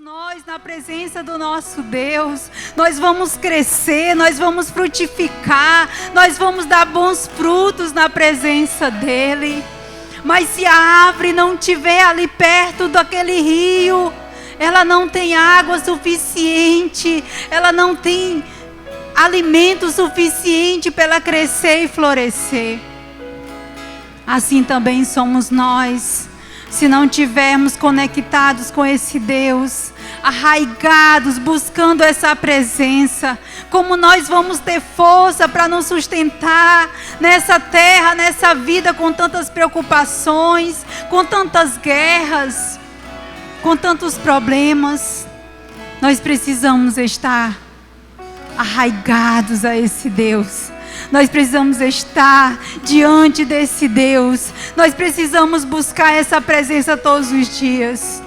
Nós, na presença do nosso Deus, nós vamos crescer, nós vamos frutificar, nós vamos dar bons frutos na presença dEle. Mas se a árvore não estiver ali perto daquele rio, ela não tem água suficiente, ela não tem alimento suficiente para ela crescer e florescer. Assim também somos nós. Se não estivermos conectados com esse Deus, arraigados, buscando essa presença, como nós vamos ter força para nos sustentar nessa terra, nessa vida com tantas preocupações, com tantas guerras, com tantos problemas? Nós precisamos estar arraigados a esse Deus. Nós precisamos estar diante desse Deus. Nós precisamos buscar essa presença todos os dias.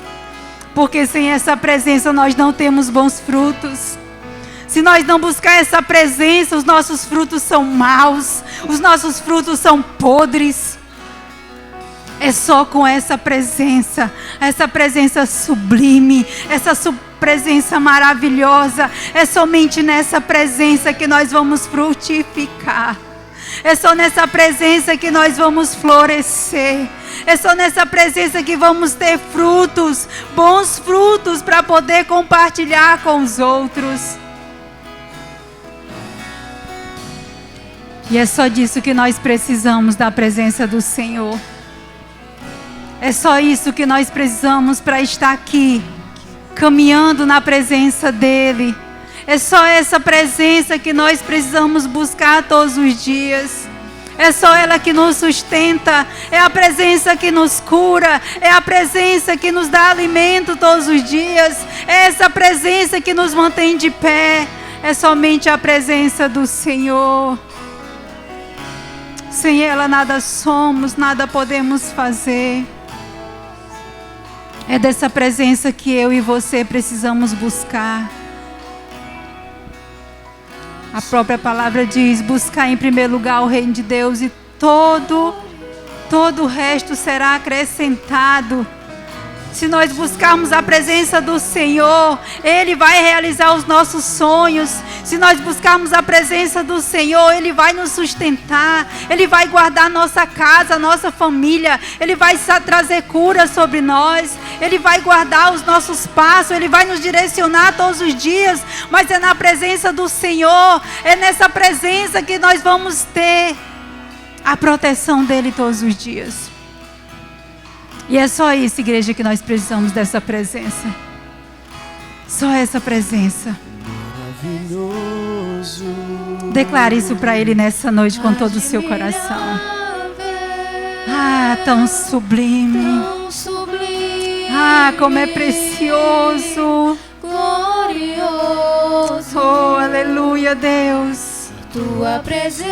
Porque sem essa presença nós não temos bons frutos. Se nós não buscar essa presença, os nossos frutos são maus. Os nossos frutos são podres. É só com essa presença sublime, essa presença maravilhosa, é somente nessa presença que nós vamos frutificar. É só nessa presença que nós vamos florescer. É só nessa presença que vamos ter frutos, bons frutos, para poder compartilhar com os outros. E é só disso que nós precisamos, da presença do Senhor. É só isso que nós precisamos para estar aqui, caminhando na presença dEle. É só essa presença que nós precisamos buscar todos os dias. É só ela que nos sustenta. É a presença que nos cura. É a presença que nos dá alimento todos os dias. É essa presença que nos mantém de pé. É somente a presença do Senhor. Sem ela nada somos, nada podemos fazer. É dessa presença que eu e você precisamos buscar. A própria palavra diz: buscar em primeiro lugar o reino de Deus e todo o resto será acrescentado. Se nós buscarmos a presença do Senhor, Ele vai realizar os nossos sonhos. Se nós buscarmos a presença do Senhor, Ele vai nos sustentar. Ele vai guardar nossa casa, nossa família. Ele vai trazer cura sobre nós. Ele vai guardar os nossos passos. Ele vai nos direcionar todos os dias. Mas é na presença do Senhor, é nessa presença que nós vamos ter a proteção dEle todos os dias. E é só isso, igreja, que nós precisamos dessa presença. Só essa presença. Maravilhoso. Declare isso para Ele nessa noite com todo o seu coração. Ah, tão sublime. Ah, como é precioso. Glorioso. Oh, aleluia, Deus. Tua presença,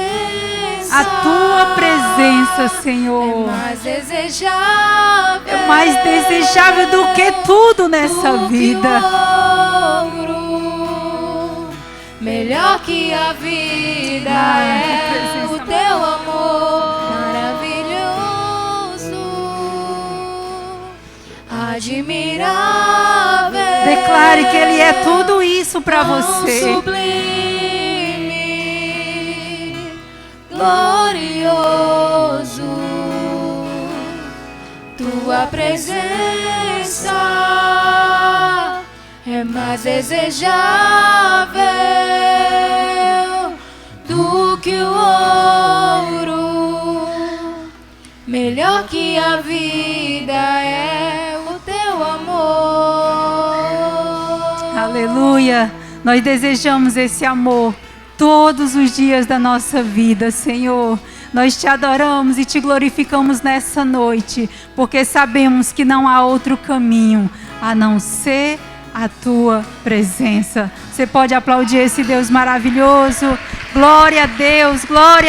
a tua presença, Senhor, é mais desejável, é mais desejável do que tudo nessa vida. Ouro, melhor que a vida é o teu amor maravilhoso, admirável. Declare que Ele é tudo isso para você. Sublime, glorioso, tua presença é mais desejável do que o ouro, melhor que a vida é o teu amor. Aleluia, nós desejamos esse amor todos os dias da nossa vida, Senhor. Nós te adoramos e te glorificamos nessa noite, porque sabemos que não há outro caminho a não ser a tua presença. Você pode aplaudir esse Deus maravilhoso. Glória a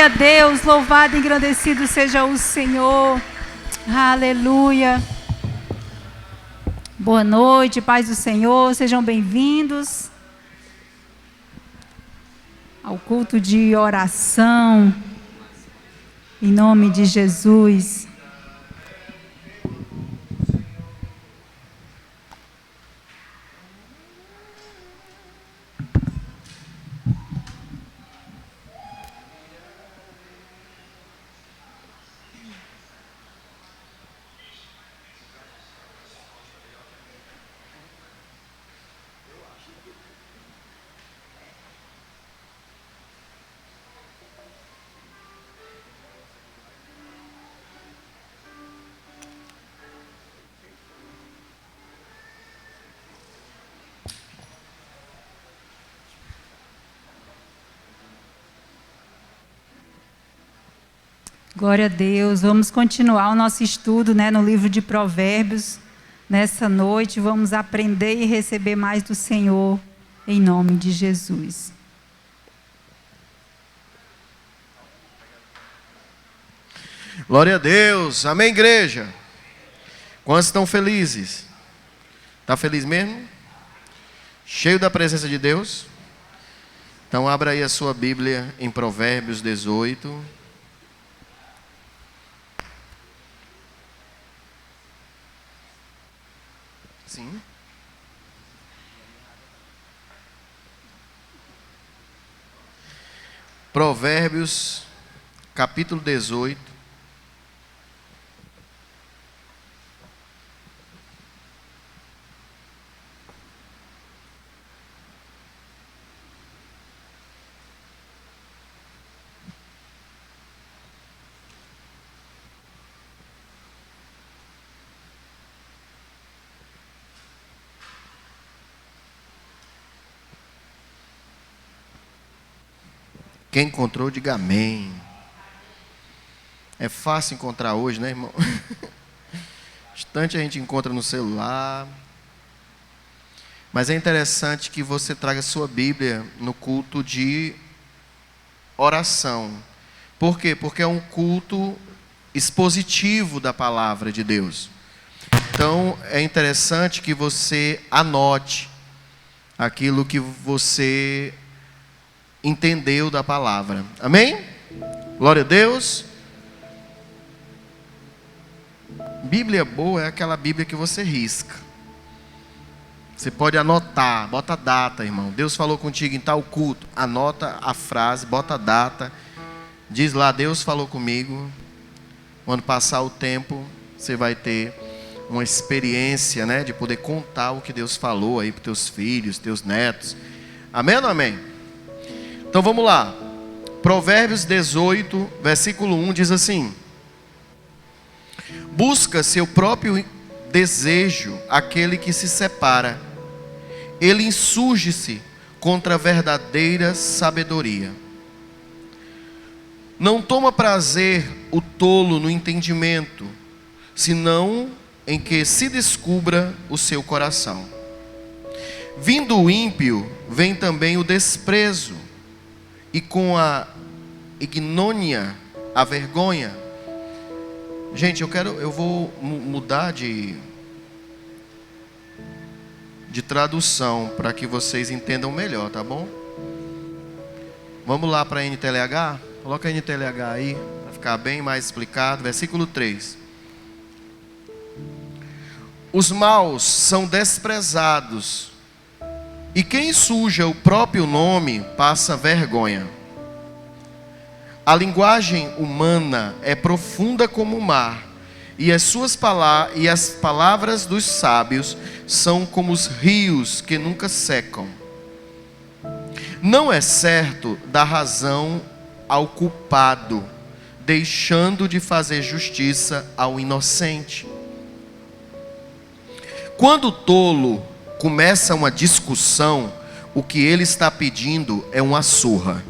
Deus, louvado e engrandecido seja o Senhor. Aleluia. Boa noite, paz do Senhor, sejam bem-vindos ao culto de oração, em nome de Jesus. Glória a Deus. Vamos continuar o nosso estudo, no livro de Provérbios. Nessa noite, vamos aprender e receber mais do Senhor, em nome de Jesus. Glória a Deus. Amém, igreja? Quantos estão felizes? Está feliz mesmo? Cheio da presença de Deus? Então abra aí a sua Bíblia em Provérbios 18. Sim. Provérbios, capítulo 18. Quem encontrou, diga amém. É fácil encontrar hoje, né, irmão? Bastante a gente encontra no celular. Mas é interessante que você traga sua Bíblia no culto de oração. Por quê? Porque é um culto expositivo da palavra de Deus. Então, é interessante que você anote aquilo que você entendeu da palavra. Amém? Glória a Deus. Bíblia boa é aquela Bíblia que você risca. Você pode anotar, bota a data, irmão. Deus falou contigo em tal culto. Anota a frase, bota a data. Diz lá, Deus falou comigo. Quando passar o tempo, você vai ter uma experiência, de poder contar o que Deus falou aí para os teus filhos, teus netos. Amém ou não amém? Então vamos lá. Provérbios 18, versículo 1 diz assim: busca seu próprio desejo aquele que se separa. Ele insurge-se contra a verdadeira sabedoria. Não toma prazer o tolo no entendimento, senão em que se descubra o seu coração. Vindo o ímpio, vem também o desprezo, e com a ignomínia, a vergonha. Gente, eu vou mudar de tradução para que vocês entendam melhor, tá bom? Vamos lá para a NTLH? Coloca a NTLH aí, para ficar bem mais explicado. Versículo 3. Os maus são desprezados, e quem suja o próprio nome passa vergonha. A linguagem humana é profunda como o mar, e as palavras dos sábios são como os rios que nunca secam. Não é certo dar razão ao culpado, deixando de fazer justiça ao inocente. Quando o tolo começa uma discussão, o que ele está pedindo é uma surra.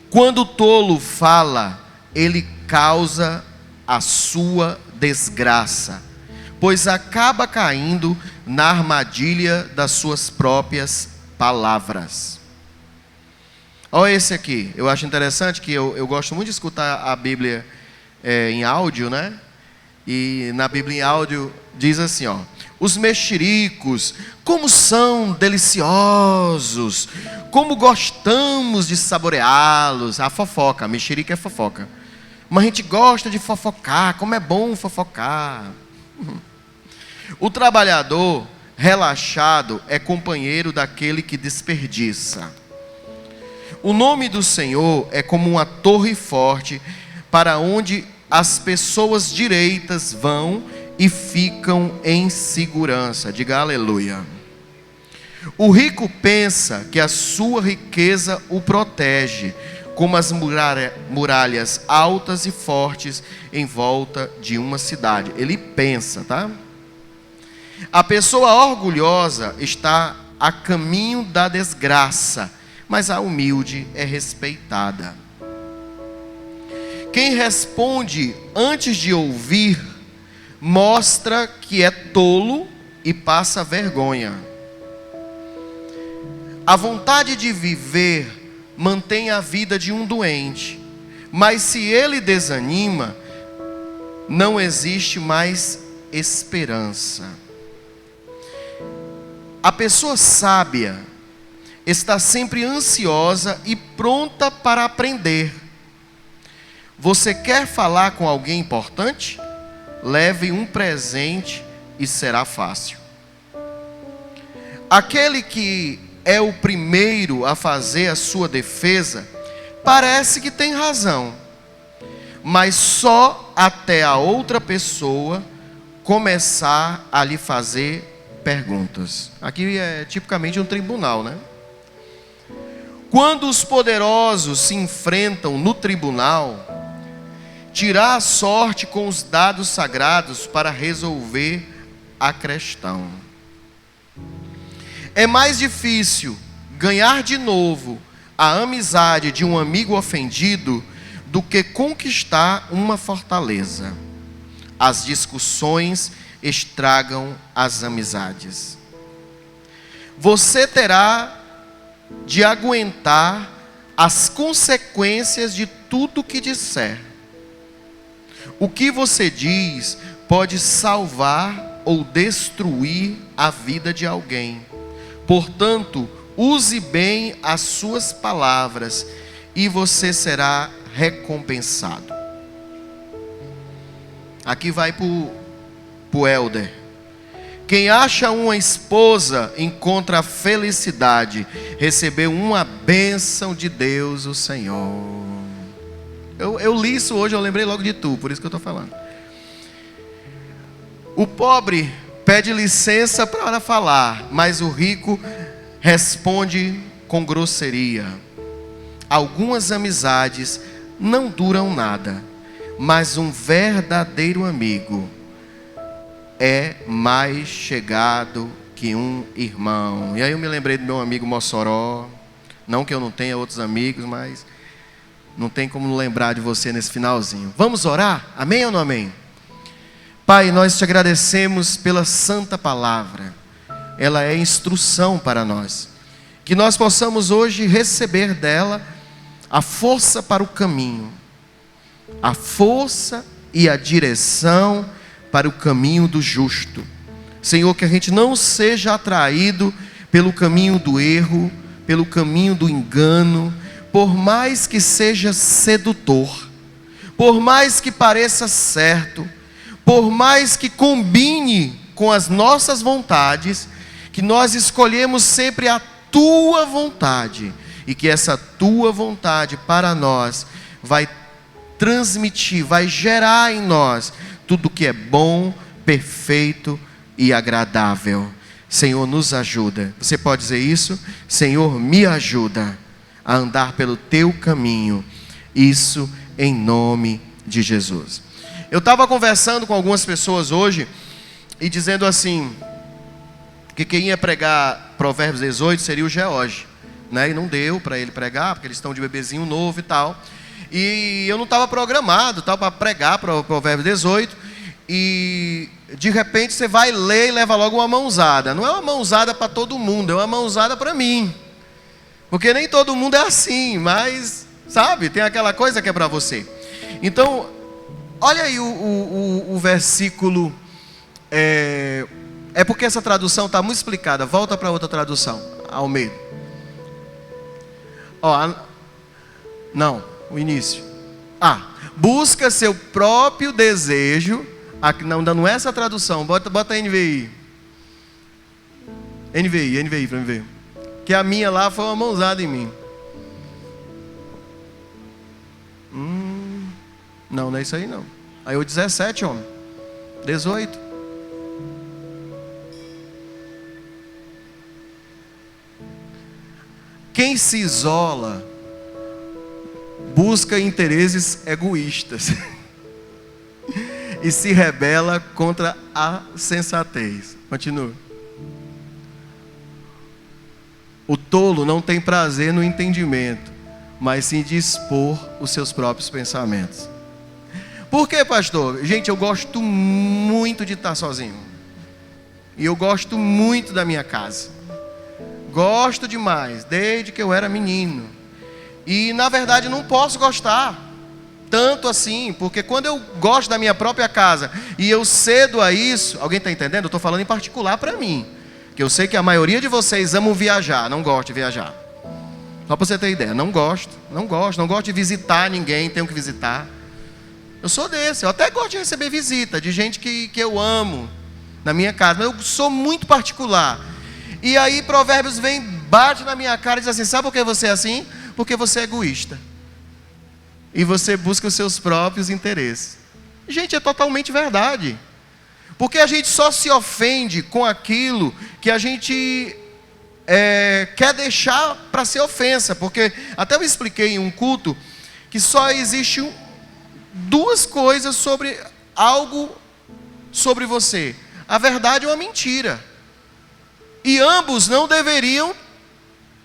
Quando o tolo fala, ele causa a sua desgraça, pois acaba caindo na armadilha das suas próprias palavras. Olha esse aqui, eu acho interessante que eu gosto muito de escutar a Bíblia em áudio, E na Bíblia em áudio diz assim, os mexericos, como são deliciosos, como gostamos de saboreá-los. A fofoca, mexerica é fofoca. Mas a gente gosta de fofocar, como é bom fofocar. O trabalhador relaxado é companheiro daquele que desperdiça. O nome do Senhor é como uma torre forte, para onde as pessoas direitas vão e ficam em segurança. Diga aleluia. O rico pensa que a sua riqueza o protege, como as muralhas altas e fortes em volta de uma cidade. Ele pensa, tá? A pessoa orgulhosa está a caminho da desgraça, mas a humilde é respeitada. Quem responde antes de ouvir, mostra que é tolo e passa vergonha. A vontade de viver mantém a vida de um doente, mas se ele desanima, não existe mais esperança. A pessoa sábia está sempre ansiosa e pronta para aprender. Você quer falar com alguém importante? Leve um presente e será fácil. Aquele que é o primeiro a fazer a sua defesa, parece que tem razão, mas só até a outra pessoa começar a lhe fazer perguntas. Aqui é tipicamente um tribunal, né? Quando os poderosos se enfrentam no tribunal, tirar a sorte com os dados sagrados para resolver a questão. É mais difícil ganhar de novo a amizade de um amigo ofendido do que conquistar uma fortaleza. As discussões estragam as amizades. Você terá de aguentar as consequências de tudo que disser. O que você diz pode salvar ou destruir a vida de alguém. Portanto, use bem as suas palavras e você será recompensado. Aqui vai para o Helder. Quem acha uma esposa encontra a felicidade. Recebeu uma bênção de Deus, o Senhor. Eu li isso hoje, eu lembrei logo de tu, por isso que eu estou falando. O pobre pede licença para falar, mas o rico responde com grosseria. Algumas amizades não duram nada, mas um verdadeiro amigo é mais chegado que um irmão. E aí eu me lembrei do meu amigo Mossoró. Não que eu não tenha outros amigos, mas não tem como não lembrar de você nesse finalzinho. Vamos orar? Amém ou não amém? Pai, nós te agradecemos pela santa palavra. Ela é instrução para nós. Que nós possamos hoje receber dela a força para o caminho, a força e a direção para o caminho do justo. Senhor, que a gente não seja atraído pelo caminho do erro, pelo caminho do engano, por mais que seja sedutor, por mais que pareça certo, por mais que combine com as nossas vontades, que nós escolhemos sempre a tua vontade, e que essa tua vontade para nós vai transmitir, vai gerar em nós tudo que é bom, perfeito e agradável. Senhor, nos ajuda. Você pode dizer isso? Senhor, me ajuda a andar pelo teu caminho. Isso em nome de Jesus. Eu estava conversando com algumas pessoas hoje e dizendo assim, que quem ia pregar Provérbios 18 seria o George, né? E não deu para ele pregar, porque eles estão de bebezinho novo e tal. E eu não estava programado para pregar Provérbios 18. E de repente você vai ler e leva logo uma mãozada. Não é uma mãozada para todo mundo, é uma mãozada para mim. Porque nem todo mundo é assim, mas, sabe, tem aquela coisa que é para você. Então, olha aí o versículo. É porque essa tradução está muito explicada. Volta para outra tradução, Almeida. Não, o início. Busca seu próprio desejo. Não é essa tradução, bota NVI. NVI para mim ver. Que a minha lá foi uma mãozada em mim. Não é isso aí não. Aí o 17, homem. 18. Quem se isola busca interesses egoístas e se rebela contra a sensatez. Continua. O tolo não tem prazer no entendimento, mas sim de expor os seus próprios pensamentos. Por quê, pastor? Gente, eu gosto muito de estar sozinho. E eu gosto muito da minha casa. Gosto demais, desde que eu era menino. E na verdade não posso gostar tanto assim, porque quando eu gosto da minha própria casa e eu cedo a isso, alguém está entendendo? Eu estou falando em particular para mim, que eu sei que a maioria de vocês amam viajar, não gosto de viajar. Só para você ter ideia, não gosto de visitar ninguém, tenho que visitar. Eu sou desse, eu até gosto de receber visita de gente que eu amo na minha casa, mas eu sou muito particular. E aí Provérbios vem, bate na minha cara e diz assim: sabe por que você é assim? Porque você é egoísta. E você busca os seus próprios interesses. Gente, é totalmente verdade. Porque a gente só se ofende com aquilo que a gente quer deixar para ser ofensa. Porque até eu expliquei em um culto que só existe duas coisas sobre algo sobre você: a verdade ou a mentira. E ambos não deveriam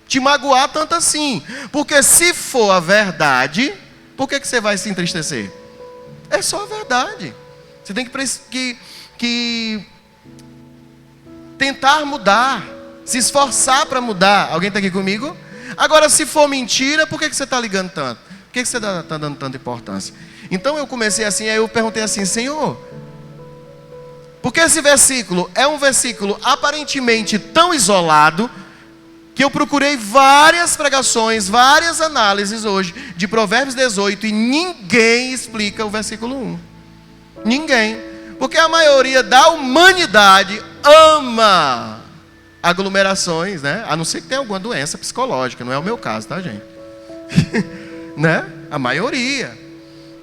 te magoar tanto assim. Porque se for a verdade, por que você vai se entristecer? É só a verdade. Você tem que tentar mudar, se esforçar para mudar. Alguém está aqui comigo? Agora, se for mentira, por que você está ligando tanto? Por que você está dando tanta importância? Então eu comecei assim, aí eu perguntei assim: Senhor, porque esse versículo é um versículo aparentemente tão isolado, que eu procurei várias pregações, várias análises hoje de Provérbios 18 e ninguém explica o versículo 1. Ninguém. Porque a maioria da humanidade ama aglomerações, né? A não ser que tenha alguma doença psicológica, não é o meu caso, tá, gente? Né? A maioria.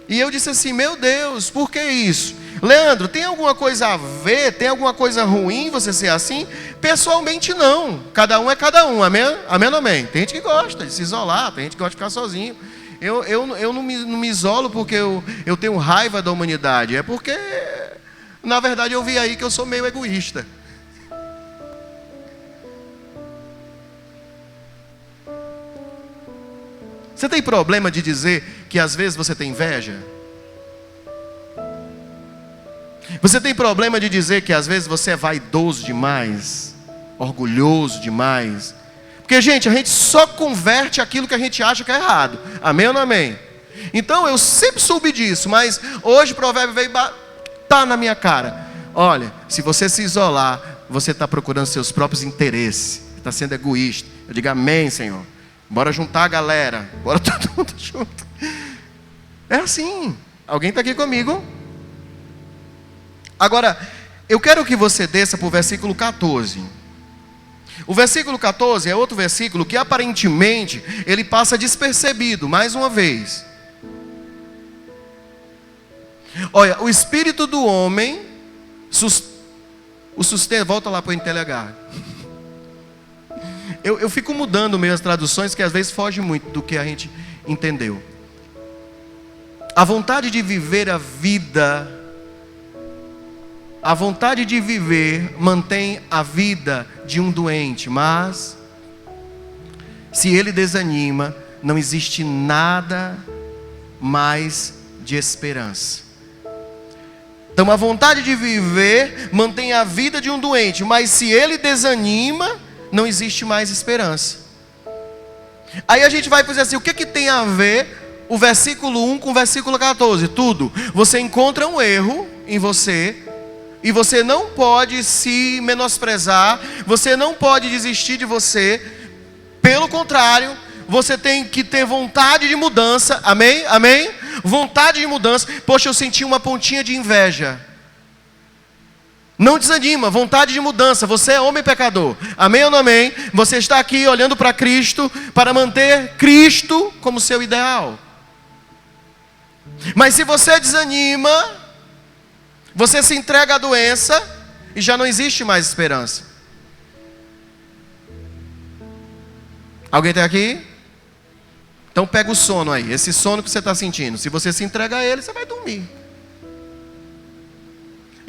E eu disse assim: meu Deus, por que isso? Leandro, tem alguma coisa a ver? Tem alguma coisa ruim você ser assim? Pessoalmente não. Cada um é cada um. Amém? Amém ou amém? Tem gente que gosta de se isolar, tem gente que gosta de ficar sozinho. Eu não me isolo porque eu tenho raiva da humanidade. É porque, na verdade, eu vi aí que eu sou meio egoísta. Você tem problema de dizer que às vezes você tem inveja? Você tem problema de dizer que às vezes você é vaidoso demais, orgulhoso demais? Porque, gente, a gente só converte aquilo que a gente acha que é errado. Amém ou não amém? Então, eu sempre soube disso, mas hoje o provérbio veio tá na minha cara. Olha, se você se isolar, você está procurando seus próprios interesses, está sendo egoísta. Eu digo: amém, Senhor. Bora juntar a galera, bora todo mundo junto. É assim. Alguém está aqui comigo? Agora, eu quero que você desça para o versículo 14. O versículo 14 é outro versículo que aparentemente ele passa despercebido, mais uma vez. Olha, o espírito do homem o sustenta. Volta lá para o NTLH. Eu fico mudando meio as traduções, que às vezes foge muito do que a gente entendeu. A vontade de viver a vida, a vontade de viver mantém a vida de um doente, mas se ele desanima, não existe nada mais de esperança. Então a vontade de viver mantém a vida de um doente, mas se ele desanima, não existe mais esperança. Aí a gente vai dizer assim: o que tem a ver o versículo 1 com o versículo 14? Tudo. Você encontra um erro em você, e você não pode se menosprezar, você não pode desistir de você. Pelo contrário, você tem que ter vontade de mudança. Amém? Amém? Vontade de mudança. Poxa, eu senti uma pontinha de inveja. Não desanima, vontade de mudança. Você é homem pecador. Amém ou não amém? Você está aqui olhando para Cristo, para manter Cristo como seu ideal. Mas se você desanima, você se entrega à doença e já não existe mais esperança. Alguém está aqui? Então pega o sono aí, esse sono que você está sentindo. Se você se entrega a ele, você vai dormir.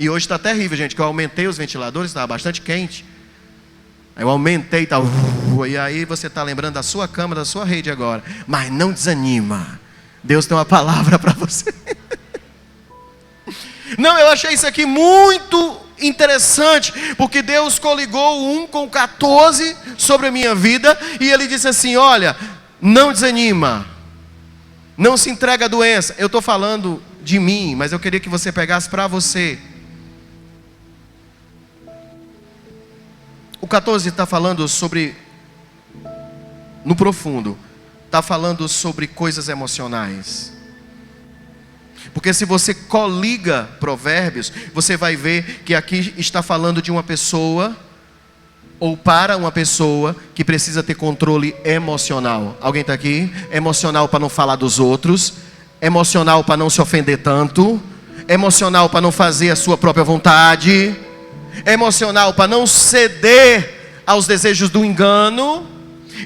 E hoje está terrível, gente, que eu aumentei os ventiladores, estava bastante quente. Aí eu aumentei e tal. E aí você está lembrando da sua cama, da sua rede agora. Mas não desanima. Deus tem uma palavra para você. Não, eu achei isso aqui muito interessante, porque Deus coligou o 1 com o 14 sobre a minha vida, e Ele disse assim: olha, não desanima, não se entrega à doença. Eu estou falando de mim, mas eu queria que você pegasse para você. O 14 está falando sobre, no profundo, está falando sobre coisas emocionais. Porque se você coliga Provérbios, você vai ver que aqui está falando de uma pessoa, ou para uma pessoa, que precisa ter controle emocional. Alguém está aqui? Emocional para não falar dos outros, emocional para não se ofender tanto, emocional para não fazer a sua própria vontade, emocional para não ceder aos desejos do engano.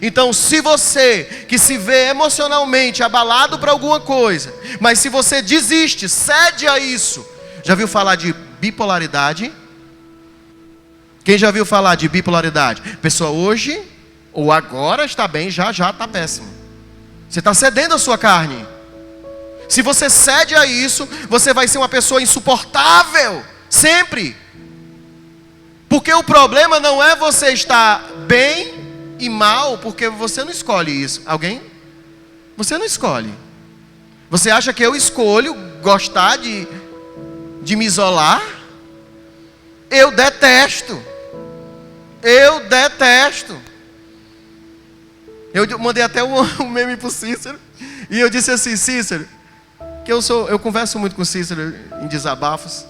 Então, se você que se vê emocionalmente abalado por alguma coisa, mas se você desiste, cede a isso. Já viu falar de bipolaridade? Quem já viu falar de bipolaridade? A pessoa hoje ou agora está bem, já está péssimo. Você está cedendo a sua carne. Se você cede a isso, você vai ser uma pessoa insuportável, sempre. Porque o problema não é você estar bem e mal, porque você não escolhe isso. Alguém? Você não escolhe. Você acha que eu escolho gostar de me isolar? Eu detesto. Eu detesto. Eu mandei até um meme para o Cícero, e eu disse assim: Cícero, que eu converso muito com o Cícero em desabafos,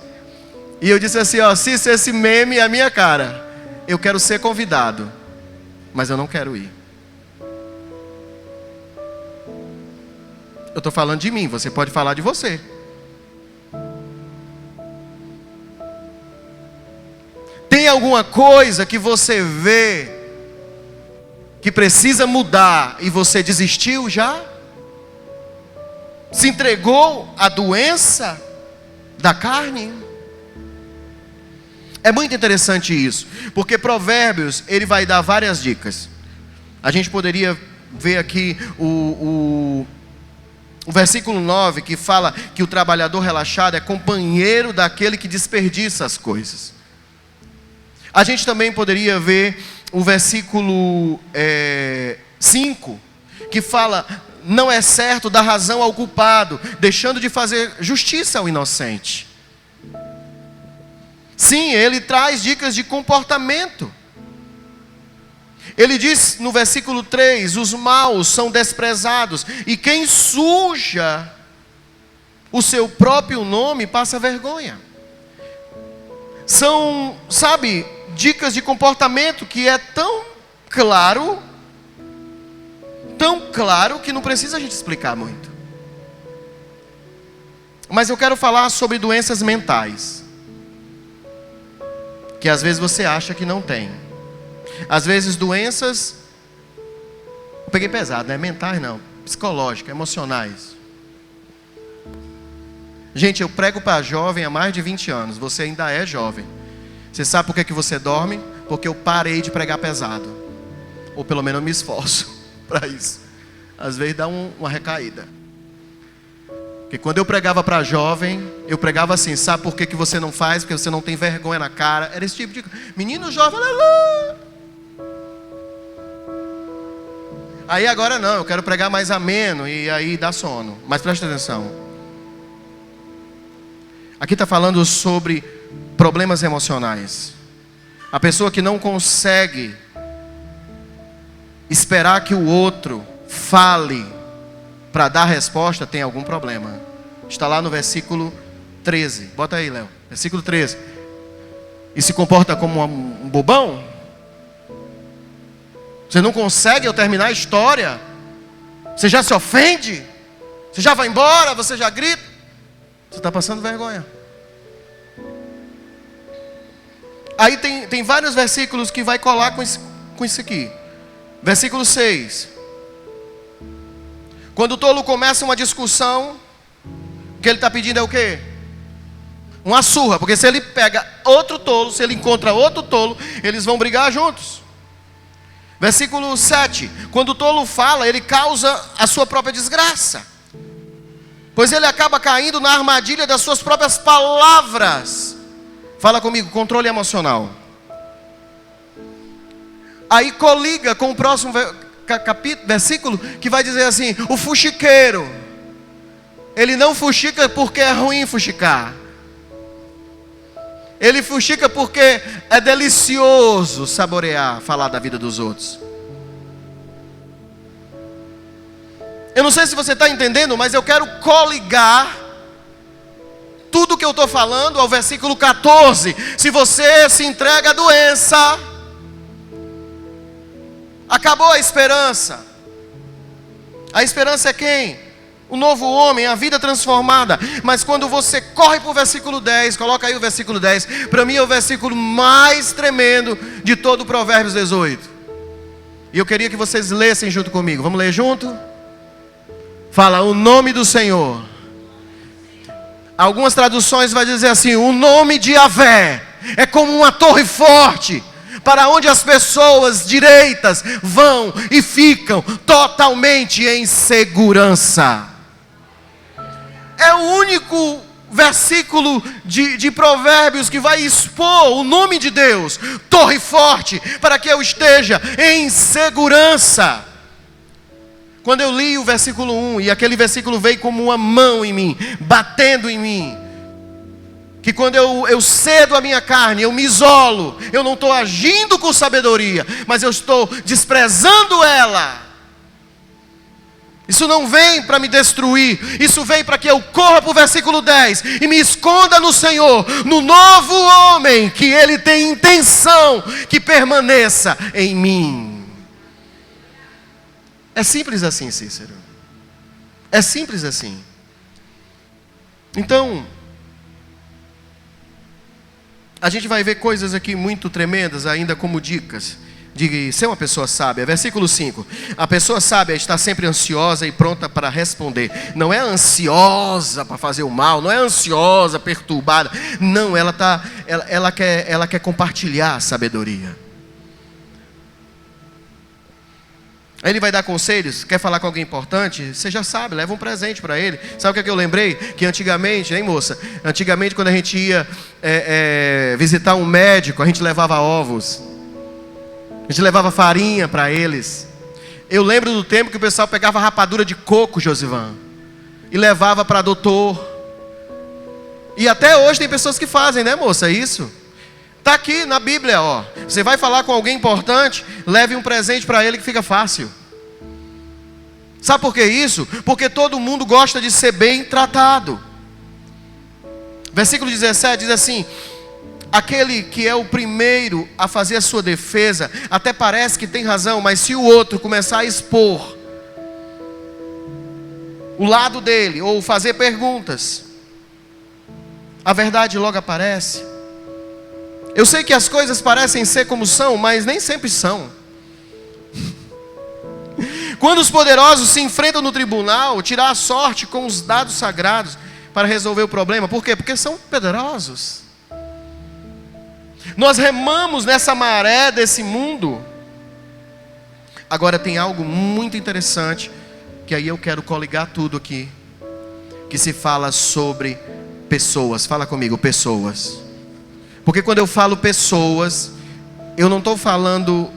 e eu disse assim: ó, Cícero, esse meme é a minha cara. Eu quero ser convidado, mas eu não quero ir. Eu estou falando de mim, você pode falar de você. Tem alguma coisa que você vê que precisa mudar e você desistiu já? Se entregou à doença da carne? É muito interessante isso, porque Provérbios, ele vai dar várias dicas. A gente poderia ver aqui o versículo 9, que fala que o trabalhador relaxado é companheiro daquele que desperdiça as coisas. A gente também poderia ver o versículo 5, que fala: não é certo dar razão ao culpado, deixando de fazer justiça ao inocente. Sim, ele traz dicas de comportamento. Ele diz no versículo 3: os maus são desprezados, e quem suja o seu próprio nome passa vergonha. São, sabe, dicas de comportamento que é tão claro que não precisa a gente explicar muito. Mas eu quero falar sobre doenças mentais, que às vezes você acha que não tem. Às vezes doenças, eu peguei pesado, né? Mentais não, psicológicas, emocionais. Gente, eu prego para jovem há mais de 20 anos, você ainda é jovem. Você sabe por que você dorme? Porque eu parei de pregar pesado. Ou pelo menos eu me esforço para isso. Às vezes dá uma recaída. Porque quando eu pregava para jovem, eu pregava assim: sabe por que você não faz? Porque você não tem vergonha na cara. Era esse tipo de... menino jovem, aleluia. Aí agora não, eu quero pregar mais ameno, e aí dá sono. Mas presta atenção. Aqui está falando sobre problemas emocionais. A pessoa que não consegue esperar que o outro fale para dar resposta tem algum problema. Está lá no versículo 13. Bota aí, Léo. Versículo 13. E se comporta como um bobão? Você não consegue eu terminar a história? Você já se ofende? Você já vai embora? Você já grita? Você está passando vergonha. Aí tem vários versículos que vai colar com isso aqui. Versículo 6. Quando o tolo começa uma discussão, o que ele está pedindo é o quê? Uma surra. Porque se ele pega outro tolo, se ele encontra outro tolo, eles vão brigar juntos. Versículo 7. Quando o tolo fala, ele causa a sua própria desgraça. pois ele acaba caindo na armadilha das suas próprias palavras. Fala comigo, controle emocional. Aí coliga com o próximo versículo, que vai dizer assim: o fuxiqueiro, ele não fuxica porque é ruim fuxicar. Ele fuxica porque é delicioso saborear, falar da vida dos outros. Eu não sei se você está entendendo, mas eu quero coligar tudo que eu estou falando ao versículo 14. Se você se entrega à doença, acabou a esperança. A esperança é quem? O novo homem, a vida transformada. Mas quando você corre para o versículo 10, coloca aí o versículo 10. Para mim é o versículo mais tremendo de todo o Provérbios 18. E eu queria que vocês lessem junto comigo. Vamos ler junto? Fala, o nome do Senhor. Algumas traduções vai dizer assim: o nome de Yahvé é como uma torre forte, para onde as pessoas direitas vão e ficam totalmente em segurança. É o único versículo de Provérbios que vai expor o nome de Deus, torre forte, para que eu esteja em segurança. Quando eu li o versículo 1, e aquele versículo veio como uma mão em mim, batendo em mim, que quando eu cedo a minha carne, eu me isolo, eu não estou agindo com sabedoria, mas eu estou desprezando ela. Isso não vem para me destruir, isso vem para que eu corra para o versículo 10 e me esconda no Senhor, no novo homem, que Ele tem intenção que permaneça em mim. É simples assim, Cícero. É simples assim. Então, a gente vai ver coisas aqui muito tremendas, ainda como dicas de ser uma pessoa sábia. Versículo 5. A pessoa sábia está sempre ansiosa e pronta para responder. Não é ansiosa para fazer o mal, não é ansiosa, perturbada. Não, ela quer compartilhar a sabedoria. Aí ele vai dar conselhos, quer falar com alguém importante, você já sabe, leva um presente para ele. Sabe o que é que eu lembrei? Que antigamente, hein moça? Antigamente quando a gente ia visitar um médico, a gente levava ovos. A gente levava farinha para eles. Eu lembro do tempo que o pessoal pegava rapadura de coco, Josivan, e levava para doutor. E até hoje tem pessoas que fazem, né moça, isso? Está aqui na Bíblia, ó. Você vai falar com alguém importante, leve um presente para ele que fica fácil. Sabe por que isso? Porque todo mundo gosta de ser bem tratado. Versículo 17 diz assim: aquele que é o primeiro a fazer a sua defesa, até parece que tem razão, mas se o outro começar a expor o lado dele, ou fazer perguntas, a verdade logo aparece. Eu sei que as coisas parecem ser como são, mas nem sempre são. Quando os poderosos se enfrentam no tribunal, tirar a sorte com os dados sagrados para resolver o problema. Por quê? Porque são poderosos. Nós remamos nessa maré desse mundo. Agora tem algo muito interessante, que aí eu quero coligar tudo aqui, que se fala sobre pessoas. Fala comigo, pessoas. Porque quando eu falo pessoas, eu não estou falando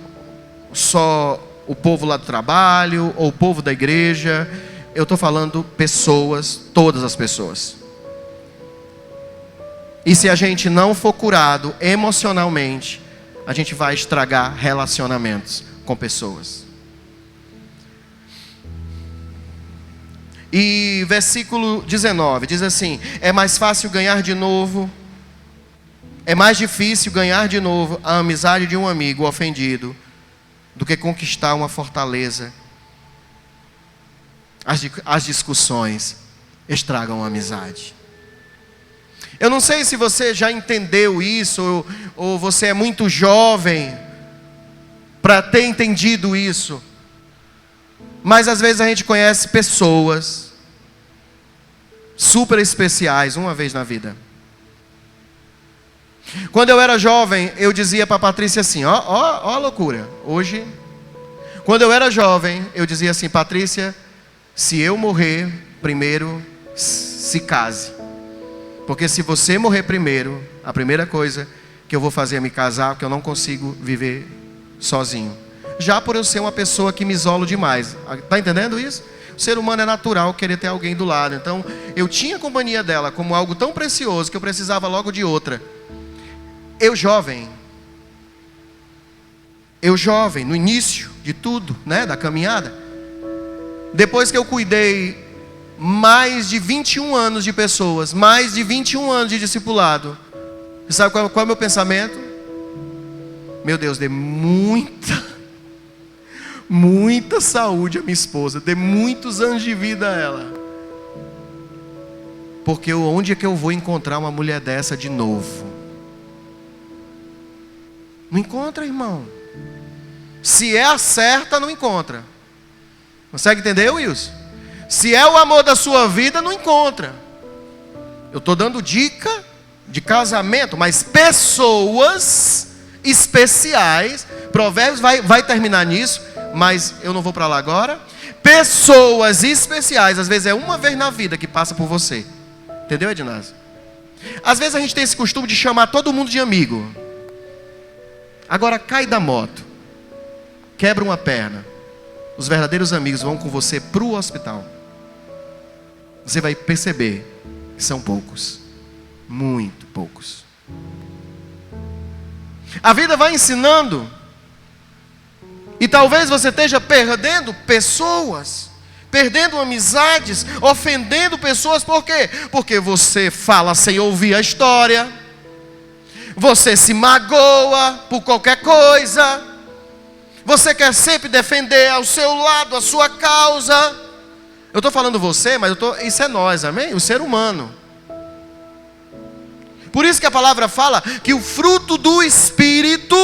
só o povo lá do trabalho, ou o povo da igreja. Eu estou falando pessoas, todas as pessoas. E se a gente não for curado emocionalmente, a gente vai estragar relacionamentos com pessoas. E versículo 19 diz assim: é mais fácil ganhar de novo, é mais difícil ganhar de novo a amizade de um amigo ofendido do que conquistar uma fortaleza. As discussões estragam a amizade. Eu não sei se você já entendeu isso, ou você é muito jovem para ter entendido isso. Mas às vezes a gente conhece pessoas super especiais uma vez na vida. Quando eu era jovem, eu dizia para a Patrícia assim, ó a loucura. Hoje, quando eu era jovem, eu dizia assim: Patrícia, se eu morrer primeiro, se case. Porque se você morrer primeiro, a primeira coisa que eu vou fazer é me casar, porque eu não consigo viver sozinho. Já por eu ser uma pessoa que me isolo demais. Está entendendo isso? O ser humano é natural querer ter alguém do lado. Então, eu tinha a companhia dela como algo tão precioso que eu precisava logo de outra. Eu jovem, no início de tudo, né, da caminhada, depois que eu cuidei mais de 21 anos de pessoas, mais de 21 anos de discipulado, sabe qual é o meu pensamento? Meu Deus, dê muita saúde à minha esposa, dê muitos anos de vida a ela, porque onde é que eu vou encontrar uma mulher dessa de novo? Não encontra, irmão. Se é a certa, não encontra. Consegue entender, Wilson? Se é o amor da sua vida, não encontra. Eu estou dando dica de casamento, mas pessoas especiais. Provérbios vai terminar nisso, mas eu não vou para lá agora. Pessoas especiais, às vezes é uma vez na vida que passa por você. Entendeu, Ednásio? Às vezes a gente tem esse costume de chamar todo mundo de amigo. Agora cai da moto, quebra uma perna, os verdadeiros amigos vão com você para o hospital. Você vai perceber que são poucos, muito poucos. A vida vai ensinando, e talvez você esteja perdendo pessoas, perdendo amizades, ofendendo pessoas. Por quê? Porque você fala sem ouvir a história, você se magoa por qualquer coisa, você quer sempre defender ao seu lado a sua causa. Eu estou falando você, mas isso é nós, amém? O ser humano. Por isso que a palavra fala que o fruto do Espírito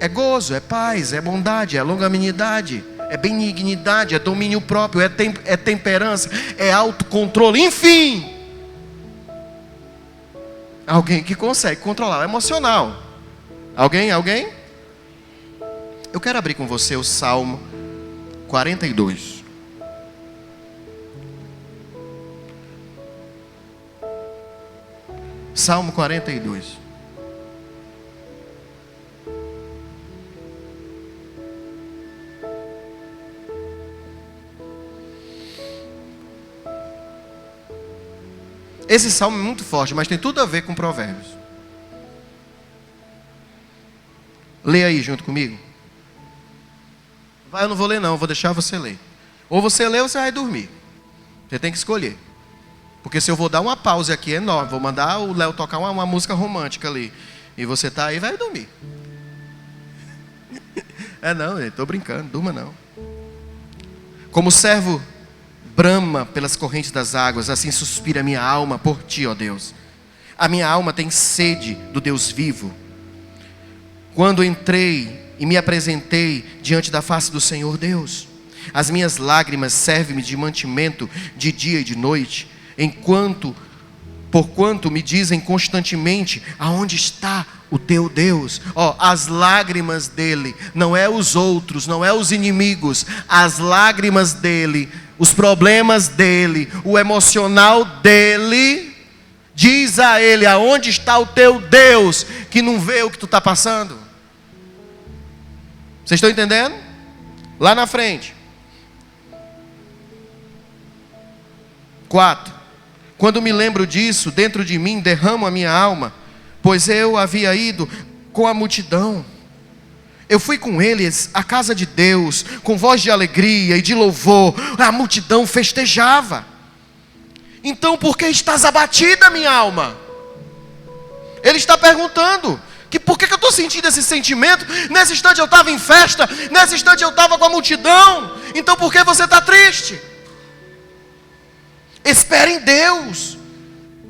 é gozo, é paz, é bondade, é longanimidade, é benignidade, é domínio próprio, é temperança, é autocontrole, enfim. Alguém que consegue controlar o emocional. Alguém? Eu quero abrir com você o Salmo 42. Salmo 42. Esse salmo é muito forte, mas tem tudo a ver com Provérbios. Lê aí junto comigo. Eu não vou ler não, vou deixar você ler. Ou você lê ou você vai dormir. Você tem que escolher. Porque se eu vou dar uma pausa aqui enorme, vou mandar o Léo tocar uma música romântica ali, e você tá aí, vai dormir. Não, estou brincando, durma não. Como o servo brama pelas correntes das águas, assim suspira a minha alma por ti, ó Deus. A minha alma tem sede do Deus vivo. Quando entrei e me apresentei diante da face do Senhor Deus, as minhas lágrimas servem-me de mantimento de dia e de noite, porquanto me dizem constantemente: aonde está o teu Deus? As lágrimas dele, não é os outros, não é os inimigos, as lágrimas dele, os problemas dele, o emocional dele, diz a ele: aonde está o teu Deus, que não vê o que tu está passando? Vocês estão entendendo? Lá na frente. 4. Quando me lembro disso, dentro de mim derramo a minha alma, pois eu havia ido com a multidão. Eu fui com eles à casa de Deus, com voz de alegria e de louvor. A multidão festejava. Então por que estás abatida, minha alma? Ele está perguntando: por que eu estou sentindo esse sentimento? Nesse instante eu estava em festa, nesse instante eu estava com a multidão. Então por que você está triste? Espere em Deus,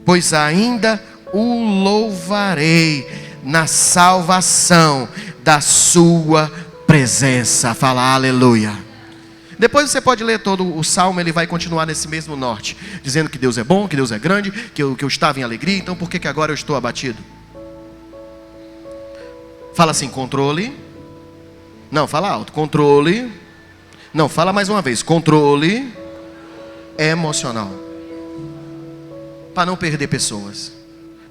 pois ainda o louvarei na salvação da sua presença. Fala aleluia. Depois você pode ler todo o salmo, ele vai continuar nesse mesmo norte, dizendo que Deus é bom, que Deus é grande, que eu estava em alegria. Então por que agora eu estou abatido? Fala assim: controle. Não, fala alto. Controle. Não, fala mais uma vez. Controle emocional. Para não perder pessoas,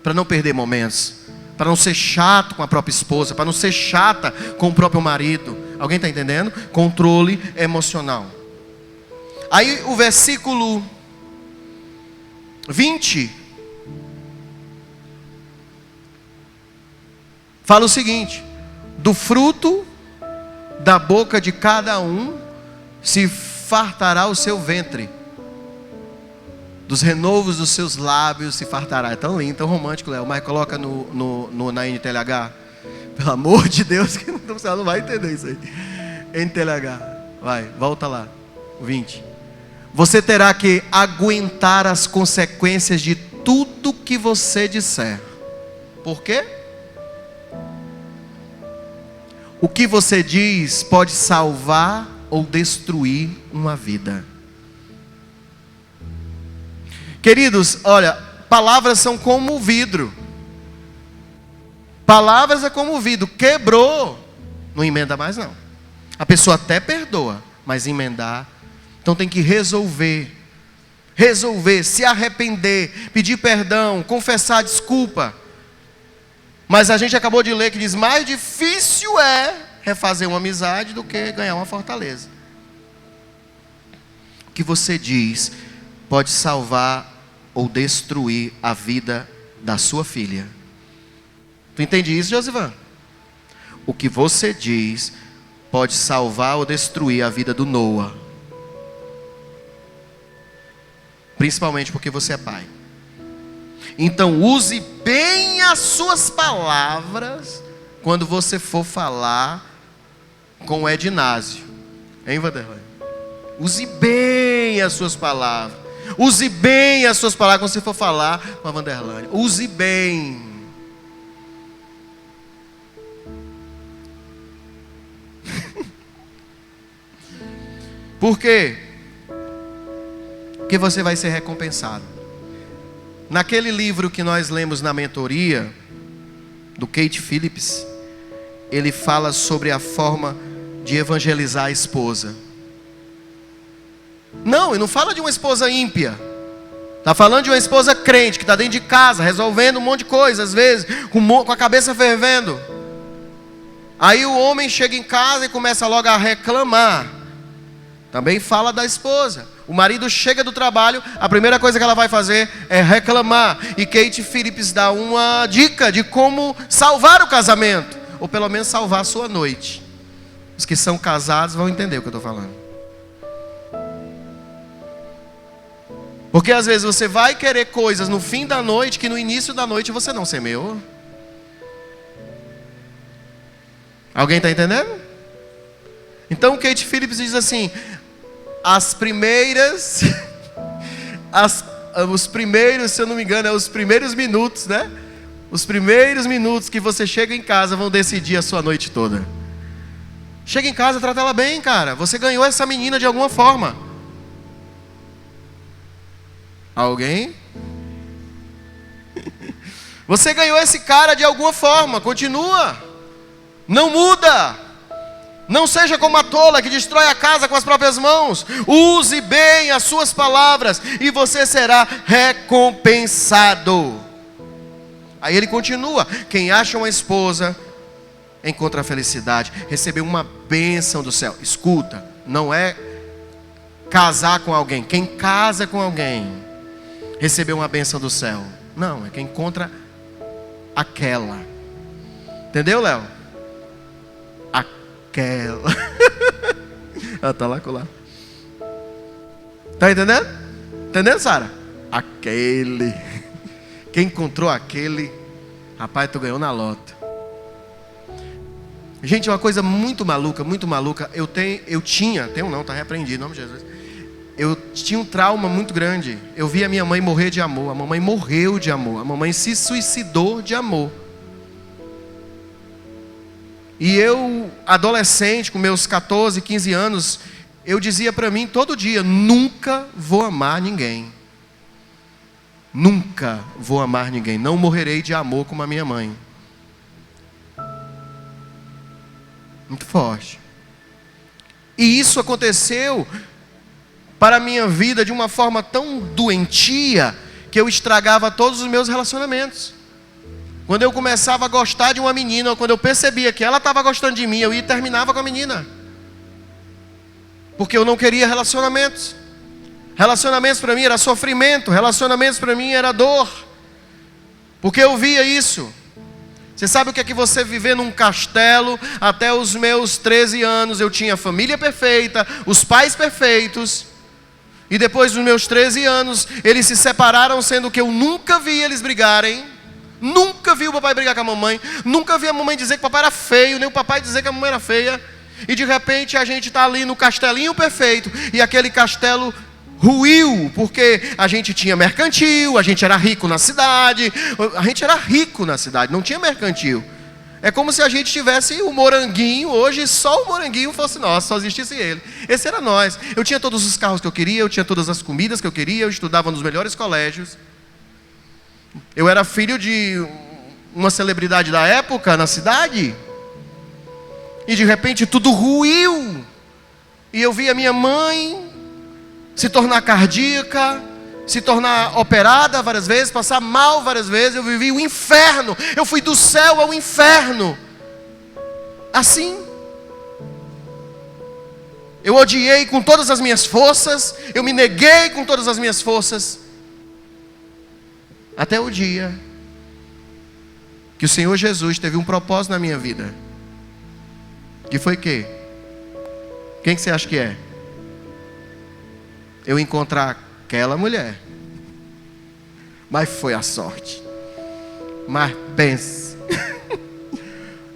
para não perder momentos, para não ser chato com a própria esposa, para não ser chata com o próprio marido. Alguém está entendendo? Controle emocional. Aí o versículo 20 fala o seguinte: do fruto da boca de cada um se fartará o seu ventre, dos renovos dos seus lábios se fartará. É tão lindo, tão romântico, Léo. Mas coloca na NTLH. Pelo amor de Deus, que você não vai entender isso aí. NTLH, vai, volta lá. 20. Você terá que aguentar as consequências de tudo que você disser. Por quê? O que você diz pode salvar ou destruir uma vida. Queridos, olha, palavras são como vidro. Palavras é como vidro. Quebrou, não emenda mais não. A pessoa até perdoa, mas emendar. Então tem que resolver, se arrepender, pedir perdão, confessar desculpa. Mas a gente acabou de ler que diz: mais difícil é refazer uma amizade do que ganhar uma fortaleza. O que você diz pode salvar ou destruir a vida da sua filha. Tu entende isso, Josivan? O que você diz pode salvar ou destruir a vida do Noah. Principalmente porque você é pai. Então use bem as suas palavras quando você for falar com o Ednásio. Hein, Vanderlei? Use bem as suas palavras. Use bem as suas palavras quando você for falar com a Vanderlei. Use bem. Por quê? Porque você vai ser recompensado. Naquele livro que nós lemos na mentoria, do Kate Phillips, ele fala sobre a forma de evangelizar a esposa. Não, ele não fala de uma esposa ímpia. Está falando de uma esposa crente, que está dentro de casa, resolvendo um monte de coisa, às vezes, com a cabeça fervendo. Aí o homem chega em casa e começa logo a reclamar. Também fala da esposa. O marido chega do trabalho, a primeira coisa que ela vai fazer é reclamar. E Kate Phillips dá uma dica de como salvar o casamento, ou pelo menos salvar a sua noite. Os que são casados vão entender o que eu estou falando. Porque às vezes você vai querer coisas no fim da noite que no início da noite você não semeou. Alguém está entendendo? Então Kate Phillips diz assim: os primeiros, se eu não me engano, os primeiros minutos, né? Os primeiros minutos que você chega em casa vão decidir a sua noite toda. Chega em casa, trata ela bem, cara. Você ganhou essa menina de alguma forma. Alguém? Você ganhou esse cara de alguma forma. Continua. Não muda. Não seja como a tola que destrói a casa com as próprias mãos. Use bem as suas palavras e você será recompensado. Aí ele continua: quem acha uma esposa encontra a felicidade, recebeu uma bênção do céu. Escuta, não é casar com alguém. Quem casa com alguém recebeu uma bênção do céu. Não, é quem encontra aquela. Entendeu, Léo? Aquela. Ela tá lá com lá. Tá entendendo? Entendendo, Sara? Aquele. Quem encontrou aquele, rapaz, tu ganhou na lota. Gente, uma coisa muito maluca, muito maluca. Tenho não, tá repreendido, em nome de Jesus. Eu tinha um trauma muito grande. Eu vi a minha mãe morrer de amor. A mamãe morreu de amor. A mamãe se suicidou de amor. E eu, adolescente, com meus 14, 15 anos, eu dizia para mim todo dia: nunca vou amar ninguém. Nunca vou amar ninguém. Não morrerei de amor como a minha mãe. Muito forte. E isso aconteceu. para a minha vida de uma forma tão doentia que eu estragava todos os meus relacionamentos. Quando eu começava a gostar de uma menina, ou quando eu percebia que ela estava gostando de mim, eu ia e terminava com a menina. Porque eu não queria relacionamentos. Relacionamentos para mim era sofrimento, relacionamentos para mim era dor. Porque eu via isso. Você sabe o que é que você viver num castelo? Até os meus 13 anos eu tinha a família perfeita, os pais perfeitos. E depois dos meus 13 anos, eles se separaram, sendo que eu nunca vi eles brigarem. Nunca vi o papai brigar com a mamãe. Nunca vi a mamãe dizer que o papai era feio, nem o papai dizer que a mamãe era feia. E de repente a gente está ali no castelinho perfeito. E aquele castelo ruiu, porque a gente tinha mercantil, a gente era rico na cidade. A gente era rico na cidade, não tinha mercantil. É como se a gente tivesse o moranguinho hoje, só o moranguinho fosse nosso, só existisse ele. Esse era nós. Eu tinha todos os carros que eu queria, eu tinha todas as comidas que eu queria, eu estudava nos melhores colégios. Eu era filho de uma celebridade da época na cidade. E de repente tudo ruiu. E eu vi a minha mãe se tornar cardíaca, se tornar operada várias vezes, passar mal várias vezes. Eu vivi o inferno. Eu fui do céu ao inferno. Assim. Eu odiei com todas as minhas forças. Eu me neguei com todas as minhas forças. Até o dia que o Senhor Jesus teve um propósito na minha vida. Que foi quê? Quem que você acha que é? Eu encontrar aquela mulher. Mas foi a sorte. Mas pense.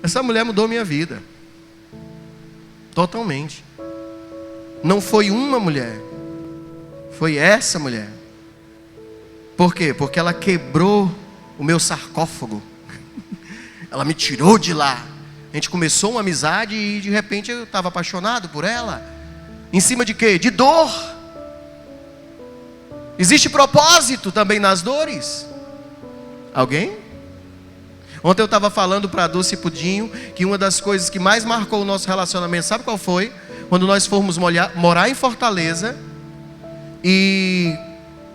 Essa mulher mudou minha vida. Totalmente. Não foi uma mulher. Foi essa mulher. Por quê? Porque ela quebrou o meu sarcófago. Ela me tirou de lá. A gente começou uma amizade e de repente eu estava apaixonado por ela. Em cima de quê? De dor. Existe propósito também nas dores. Alguém? Ontem eu estava falando para a Dulce e Pudinho que uma das coisas que mais marcou o nosso relacionamento, sabe qual foi? Quando nós fomos morar em Fortaleza e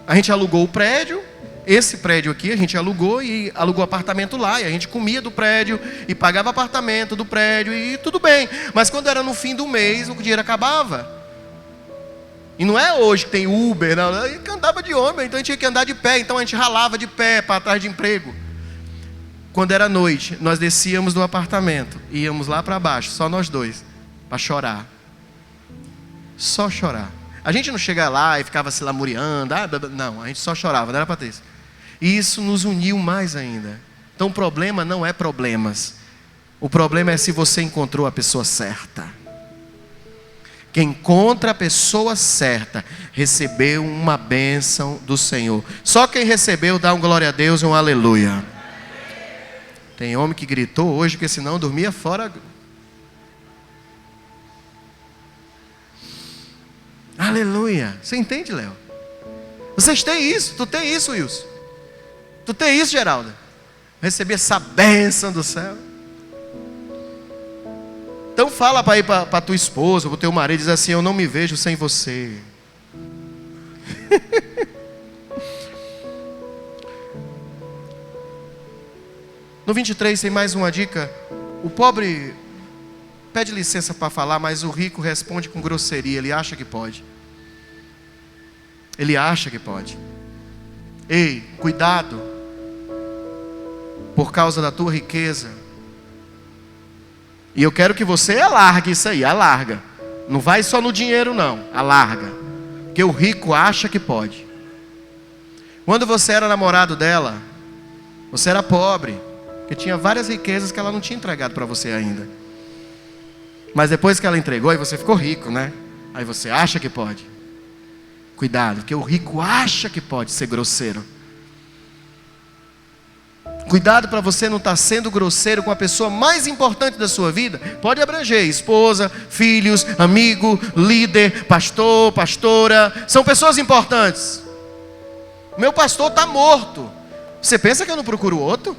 a gente alugou o prédio. Esse prédio aqui a gente alugou e alugou apartamento lá. E a gente comia do prédio e pagava apartamento do prédio e tudo bem. Mas quando era no fim do mês, o dinheiro acabava. E não é hoje que tem Uber, não. A gente andava de ônibus, então a gente tinha que andar de pé. Então a gente ralava de pé para atrás de emprego. Quando era noite, nós descíamos do apartamento e íamos lá para baixo, só nós dois, para chorar. Só chorar. A gente não chega lá e ficava se lamuriando. Não, a gente só chorava, não era, Patrícia? E isso nos uniu mais ainda. Então o problema não é problemas. O problema é se você encontrou a pessoa certa. Quem encontra a pessoa certa, recebeu uma bênção do Senhor. Só quem recebeu, dá um glória a Deus e um aleluia. Tem homem que gritou hoje, porque senão dormia fora. Aleluia. Você entende, Léo? Vocês têm isso. Tu tem isso, Wilson. Tu tem isso, Geralda. Recebi essa bênção do céu. Então fala para ir para tua esposa, para o teu marido, diz assim: eu não me vejo sem você. No 23 tem mais uma dica. O pobre pede licença para falar, mas o rico responde com grosseria. Ele acha que pode. Ele acha que pode. Ei, cuidado. Por causa da tua riqueza. E eu quero que você alargue isso aí, alarga. Não vai só no dinheiro não, alarga. Porque o rico acha que pode. Quando você era namorado dela, você era pobre. Porque tinha várias riquezas que ela não tinha entregado para você ainda. Mas depois que ela entregou, aí você ficou rico, né? Aí você acha que pode. Cuidado, porque o rico acha que pode ser grosseiro. Cuidado para você não estar sendo grosseiro com a pessoa mais importante da sua vida. Pode abranger esposa, filhos, amigo, líder, pastor, pastora. São pessoas importantes. Meu pastor está morto. Você pensa que eu não procuro outro?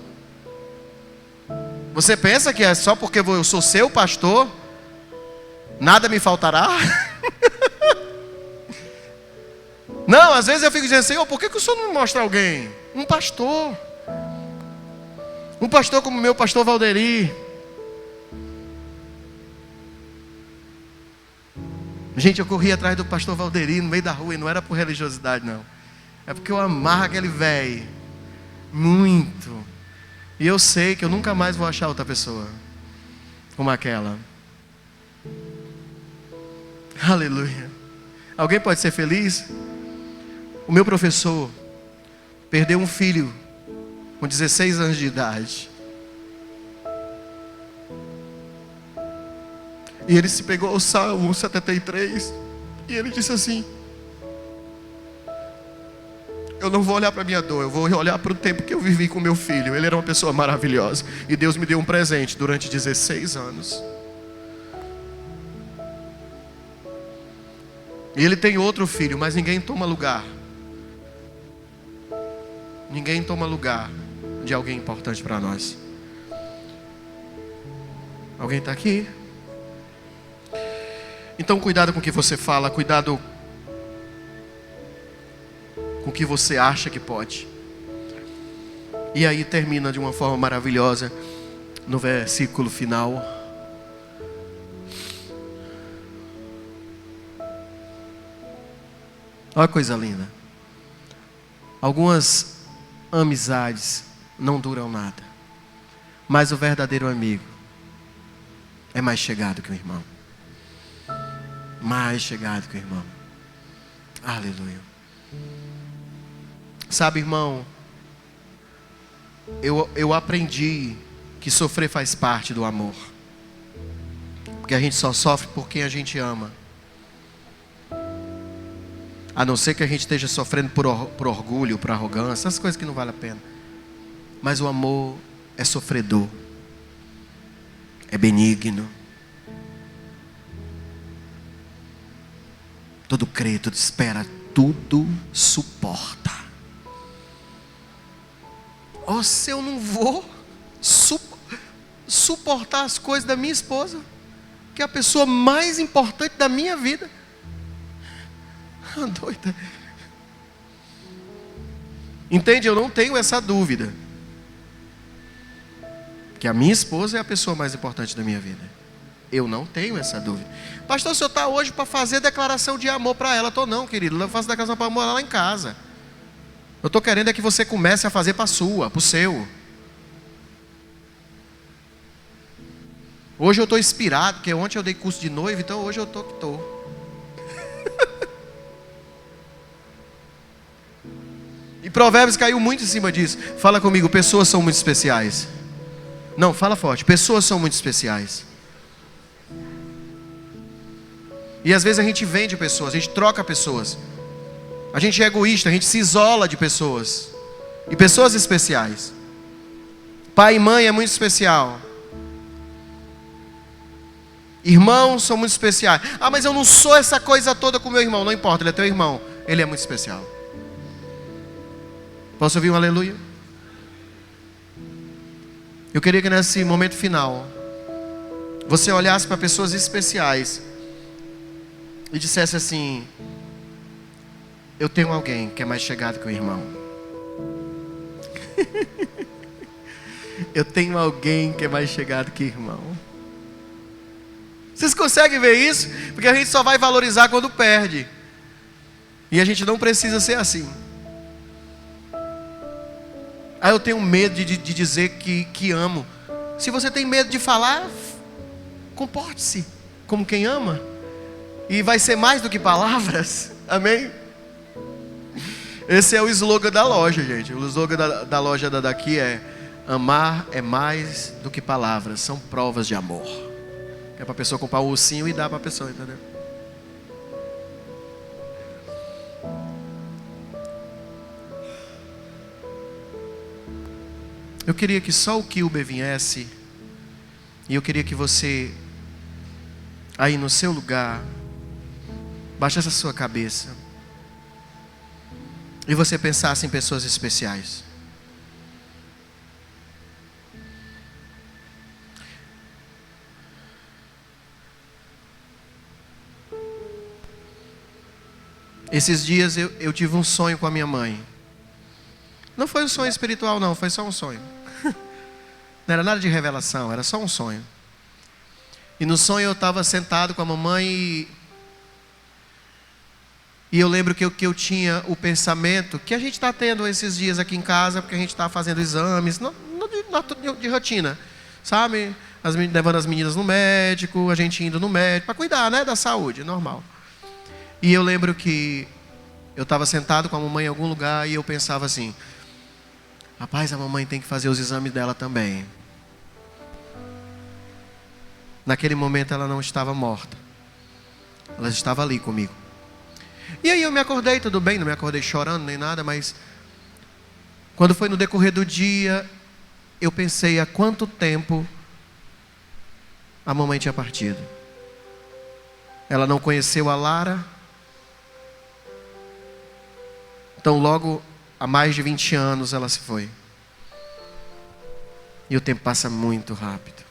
Você pensa que é só porque eu sou seu pastor, nada me faltará? Não, às vezes eu fico dizendo, Senhor, por que o Senhor não me mostra alguém? Um pastor. Um pastor como o meu pastor Valderi. Gente, eu corri atrás do pastor Valderi no meio da rua e não era por religiosidade, não. É porque eu amava aquele velho. Muito. E eu sei que eu nunca mais vou achar outra pessoa como aquela. Aleluia. Alguém pode ser feliz? O meu professor perdeu um filho com 16 anos de idade. E ele se pegou ao Salmo 73 e ele disse assim: eu não vou olhar para a minha dor, eu vou olhar para o tempo que eu vivi com meu filho. Ele era uma pessoa maravilhosa e Deus me deu um presente durante 16 anos. E ele tem outro filho, mas ninguém toma lugar. Ninguém toma lugar de alguém importante para nós. Alguém está aqui? Então cuidado com o que você fala, cuidado com o que você acha que pode. E aí termina de uma forma maravilhosa no versículo final. Olha que coisa linda. Algumas amizades não duram nada, mas o verdadeiro amigo é mais chegado que o irmão. Mais chegado que o irmão. Aleluia. Sabe, irmão, eu aprendi que sofrer faz parte do amor. Porque a gente só sofre por quem a gente ama. A não ser que a gente esteja sofrendo por orgulho, por arrogância, essas coisas que não valem a pena. Mas o amor é sofredor. É benigno. Tudo crê, tudo espera, tudo suporta. Oh, se eu não vou suportar as coisas da minha esposa, que é a pessoa mais importante da minha vida. Doida. Entende? Eu não tenho essa dúvida. Que a minha esposa é a pessoa mais importante da minha vida. Eu não tenho essa dúvida. Pastor, o senhor está hoje para fazer declaração de amor para ela? Estou não, querido. Eu faço declaração para amor lá em casa. Eu estou querendo é que você comece a fazer para a sua, para o seu. Hoje eu estou inspirado, porque ontem eu dei curso de noiva, então hoje eu estou que estou. E Provérbios caiu muito em cima disso. Fala comigo, pessoas são muito especiais. Não, fala forte, pessoas são muito especiais. E às vezes a gente vende pessoas, a gente troca pessoas. A gente é egoísta, a gente se isola de pessoas. E pessoas especiais. Pai e mãe é muito especial. Irmãos são muito especiais. Ah, mas eu não sou essa coisa toda com meu irmão. Não importa, ele é teu irmão. Ele é muito especial. Posso ouvir um aleluia? Eu queria que nesse momento final você olhasse para pessoas especiais e dissesse assim: eu tenho alguém que é mais chegado que o irmão. Eu tenho alguém que é mais chegado que irmão. Vocês conseguem ver isso? Porque a gente só vai valorizar quando perde. E a gente não precisa ser assim. Ah, eu tenho medo de dizer que amo. Se você tem medo de falar, comporte-se como quem ama. E vai ser mais do que palavras. Amém? Esse é o slogan da loja, gente. O slogan da loja daqui é: amar é mais do que palavras, são provas de amor. É para a pessoa comprar um ursinho e dar para a pessoa, entendeu? Eu queria que só o Kilber viesse. E eu queria que você, aí no seu lugar, baixasse a sua cabeça e você pensasse em pessoas especiais. Esses dias eu tive um sonho com a minha mãe. Não foi um sonho espiritual não, foi só um sonho. Não era nada de revelação, era só um sonho. E no sonho eu estava sentado com a mamãe e eu lembro que eu tinha o pensamento que a gente está tendo esses dias aqui em casa, porque a gente está fazendo exames de rotina, sabe? Levando as meninas no médico, a gente indo no médico, para cuidar, né, da saúde, normal. E eu lembro que eu estava sentado com a mamãe em algum lugar e eu pensava assim: rapaz, a mamãe tem que fazer os exames dela também. Naquele momento ela não estava morta. Ela estava ali comigo. E aí eu me acordei, tudo bem, não me acordei chorando nem nada, mas quando foi no decorrer do dia, eu pensei há quanto tempo a mamãe tinha partido. Ela não conheceu a Lara. Então logo há mais de 20 anos ela se foi. E o tempo passa muito rápido.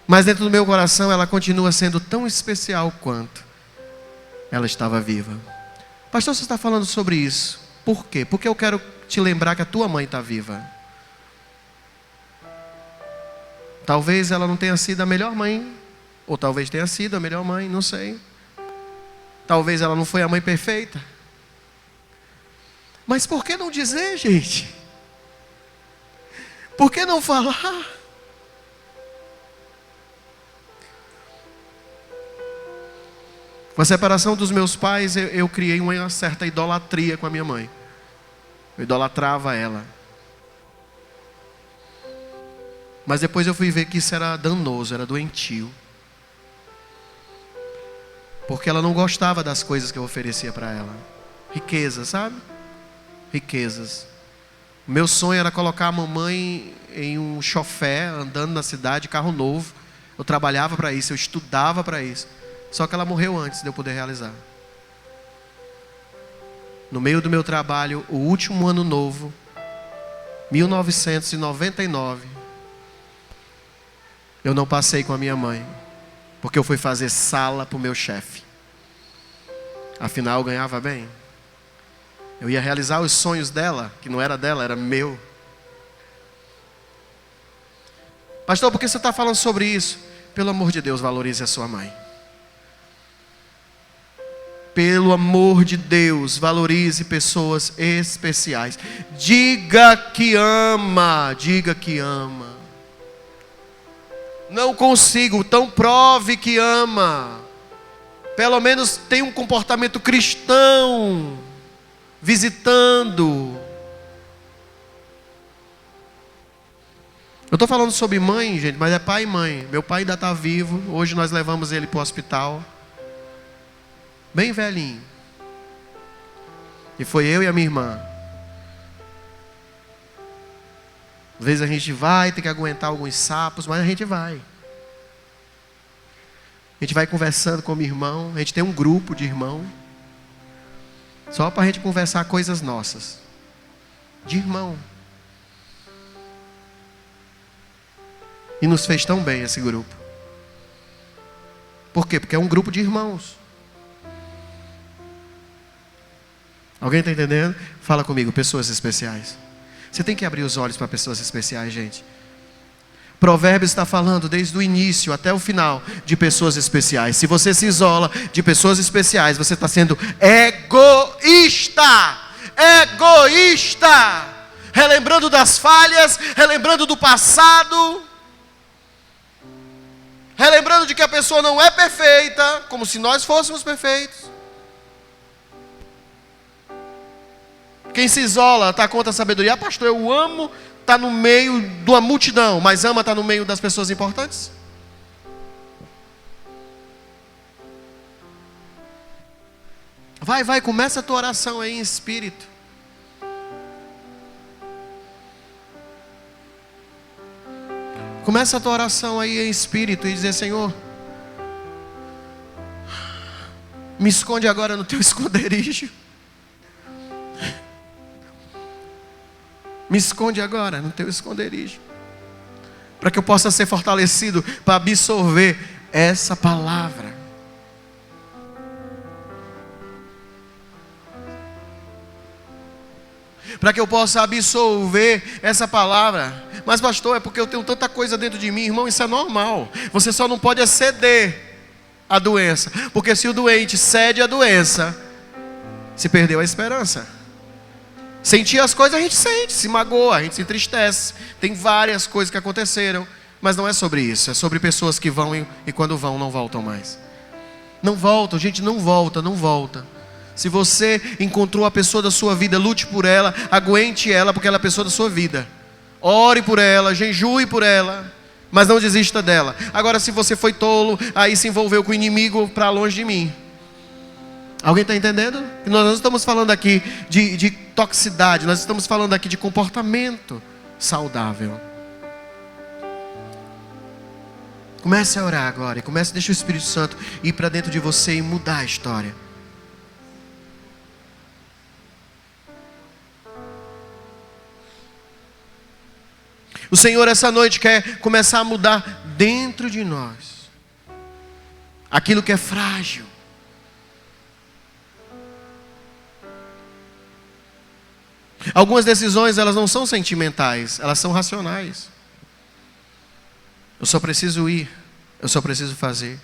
Mas dentro do meu coração ela continua sendo tão especial quanto ela estava viva. Pastor, você está falando sobre isso. Por quê? Porque eu quero te lembrar que a tua mãe está viva. Talvez ela não tenha sido a melhor mãe, ou talvez tenha sido a melhor mãe, não sei. Talvez ela não foi a mãe perfeita. Mas por que não dizer, gente? Por que não falar? Com a separação dos meus pais, eu criei uma certa idolatria com a minha mãe. Eu idolatrava ela. Mas depois eu fui ver que isso era danoso, era doentio. Porque ela não gostava das coisas que eu oferecia para ela. Riquezas, sabe? Riquezas. O meu sonho era colocar a mamãe em um chofé, andando na cidade, carro novo. Eu trabalhava para isso, eu estudava para isso. Só que ela morreu antes de eu poder realizar. No meio do meu trabalho, o último ano novo, 1999, eu não passei com a minha mãe, porque eu fui fazer sala para o meu chefe. Afinal, eu ganhava bem. Eu ia realizar os sonhos dela, que não era dela, era meu. Pastor, por que você está falando sobre isso? Pelo amor de Deus, valorize a sua mãe. Pelo amor de Deus, valorize pessoas especiais. Diga que ama, diga que ama. Não consigo, então prove que ama. Pelo menos tenha um comportamento cristão, visitando. Eu estou falando sobre mãe, gente, mas é pai e mãe. Meu pai ainda está vivo, hoje nós levamos ele para o hospital. Bem velhinho. E foi eu e a minha irmã. Às vezes a gente vai, tem que aguentar alguns sapos, mas a gente vai. A gente vai conversando com o meu irmão. A gente tem um grupo de irmão. Só para a gente conversar coisas nossas. De irmão. E nos fez tão bem esse grupo. Por quê? Porque é um grupo de irmãos. Alguém está entendendo? Fala comigo, pessoas especiais. Você tem que abrir os olhos para pessoas especiais, gente. Provérbios está falando desde o início até o final de pessoas especiais. Se você se isola de pessoas especiais, você está sendo egoísta. Egoísta. Relembrando das falhas, relembrando do passado. Relembrando de que a pessoa não é perfeita, como se nós fôssemos perfeitos. Quem se isola está contra a sabedoria. Ah, pastor, eu amo estar no meio de uma multidão, mas ama estar no meio das pessoas importantes? Vai, começa a tua oração aí em espírito. Começa a tua oração aí em espírito e dizer: Senhor, me esconde agora no teu esconderijo. Me esconde agora no teu esconderijo. Para que eu possa ser fortalecido para absorver essa palavra. para que eu possa absorver essa palavra. Mas pastor, é porque eu tenho tanta coisa dentro de mim. Irmão, isso é normal. Você só não pode ceder à doença, porque se o doente cede à doença, se perdeu a esperança. Sentir as coisas a gente sente, se magoa, a gente se entristece. Tem várias coisas que aconteceram, mas não é sobre isso. É sobre pessoas que vão e quando vão não voltam mais. Não voltam, gente, não volta. Se você encontrou a pessoa da sua vida, lute por ela, aguente ela, porque ela é a pessoa da sua vida. Ore por ela, jejue por ela, mas não desista dela. Agora, se você foi tolo, aí se envolveu com o inimigo para longe de mim. Alguém está entendendo? Nós não estamos falando aqui de toxicidade, nós estamos falando aqui de comportamento saudável. Comece a orar agora e deixa o Espírito Santo ir para dentro de você e mudar a história. O Senhor essa noite quer começar a mudar dentro de nós aquilo que é frágil. Algumas decisões, elas não são sentimentais, elas são racionais. Eu só preciso ir, eu só preciso fazer.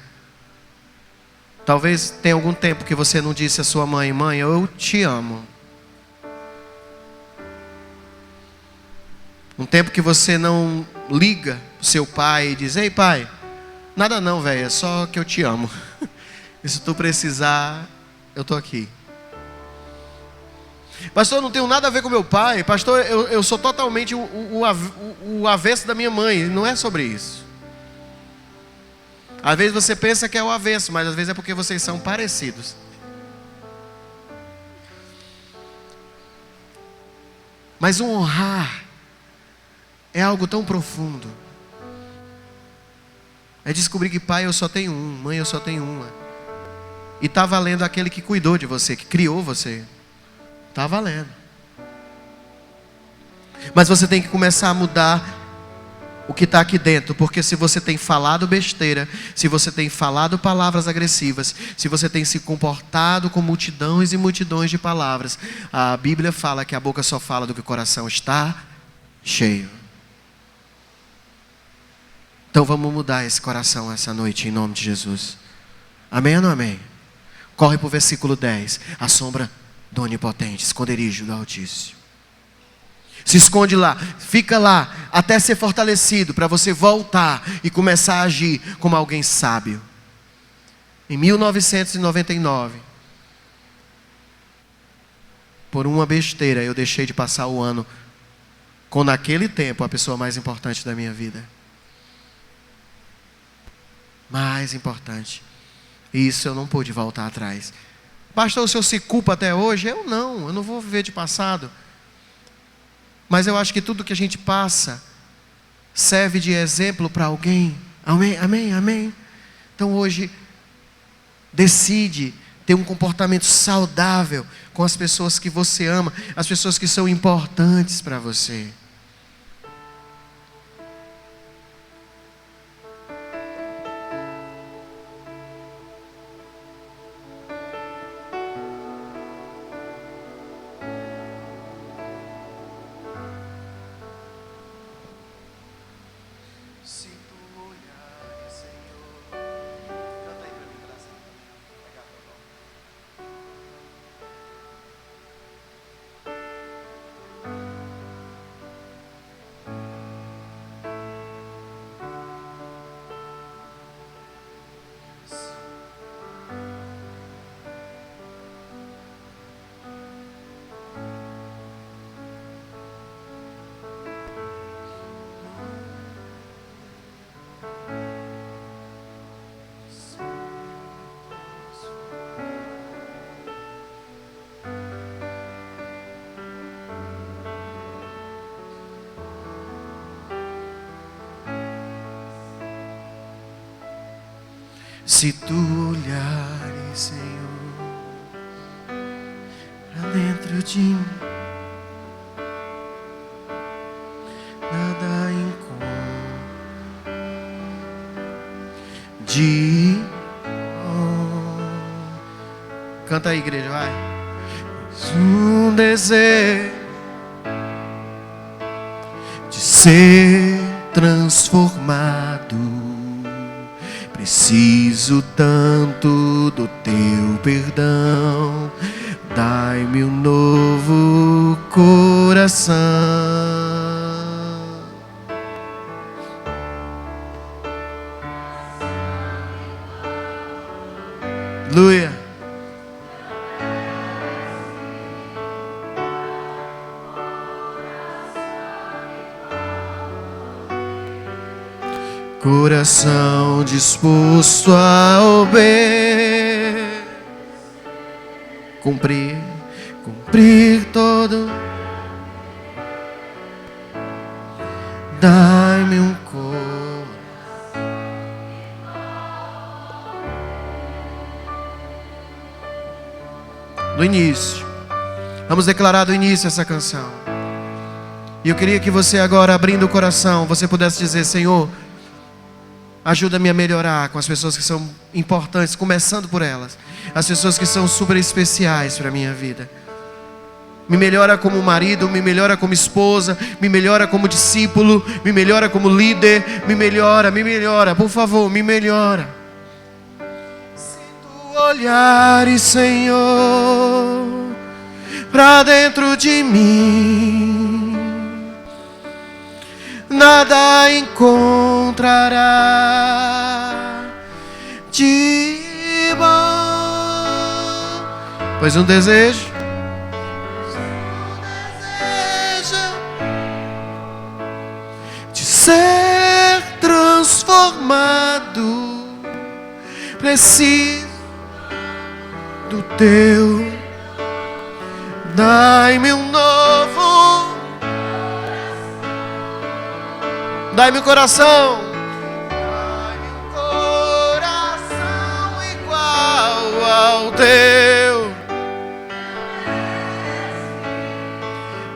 Talvez tenha algum tempo que você não disse à sua mãe: mãe, eu te amo. Um tempo que você não liga pro seu pai e diz: ei pai, nada não, velho, é só que eu te amo. E se tu precisar, eu tô aqui. Pastor, eu não tenho nada a ver com meu pai. Pastor, eu sou totalmente o avesso da minha mãe. Não é sobre isso. Às vezes você pensa que é o avesso, mas às vezes é porque vocês são parecidos. Mas o honrar é algo tão profundo. É descobrir que pai eu só tenho um, mãe eu só tenho uma. E está valendo aquele que cuidou de você, que criou você. Está valendo. Mas você tem que começar a mudar o que está aqui dentro. Porque se você tem falado besteira, se você tem falado palavras agressivas, se você tem se comportado com multidões e multidões de palavras, a Bíblia fala que a boca só fala do que o coração está cheio. Então vamos mudar esse coração essa noite em nome de Jesus. Amém ou não amém? Corre para o versículo 10. A sombra do Onipotente, esconderijo do Altíssimo. Se esconde lá, fica lá, até ser fortalecido, para você voltar e começar a agir como alguém sábio. Em 1999, por uma besteira, eu deixei de passar o ano com, naquele tempo, a pessoa mais importante da minha vida. Mais importante. E isso eu não pude voltar atrás. Pastor, o senhor se culpa até hoje? Eu não vou viver de passado. Mas eu acho que tudo que a gente passa serve de exemplo para alguém. Amém, amém, amém. Então hoje, decide ter um comportamento saudável com as pessoas que você ama, as pessoas que são importantes para você. Se tu olhares, Senhor, pra dentro de mim, nada encontro. Canta aí, igreja, vai. Um desejo ser transformado. Preciso tanto do teu perdão. Dai-me um novo coração. Aleluia. Coração disposto a cumprir todo. Dai-me um do início. Vamos declarar do início essa canção. E eu queria que você agora, abrindo o coração, você pudesse dizer: Senhor, ajuda-me a melhorar com as pessoas que são importantes, começando por elas. As pessoas que são super especiais para a minha vida. Me melhora como marido, me melhora como esposa, me melhora como discípulo, me melhora como líder, me melhora, por favor, me melhora. Se tu olhares, Senhor, para dentro de mim, nada encontrará de bom, pois um desejo de ser transformado, preciso do teu. Dai-me um novo, dai-me um coração, dai-me um coração igual ao teu.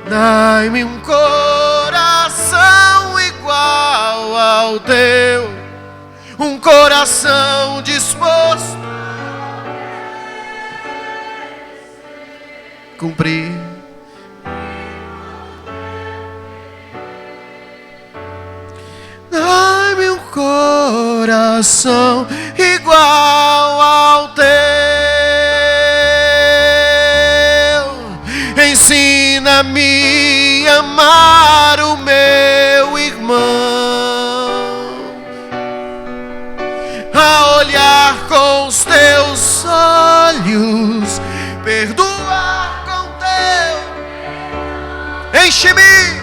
Dai-me um coração igual ao teu, um coração disposto a cumprir. Dai-me um coração igual ao teu. Ensina-me a amar o meu irmão, a olhar com os teus olhos, perdoar com teu. Enche-me.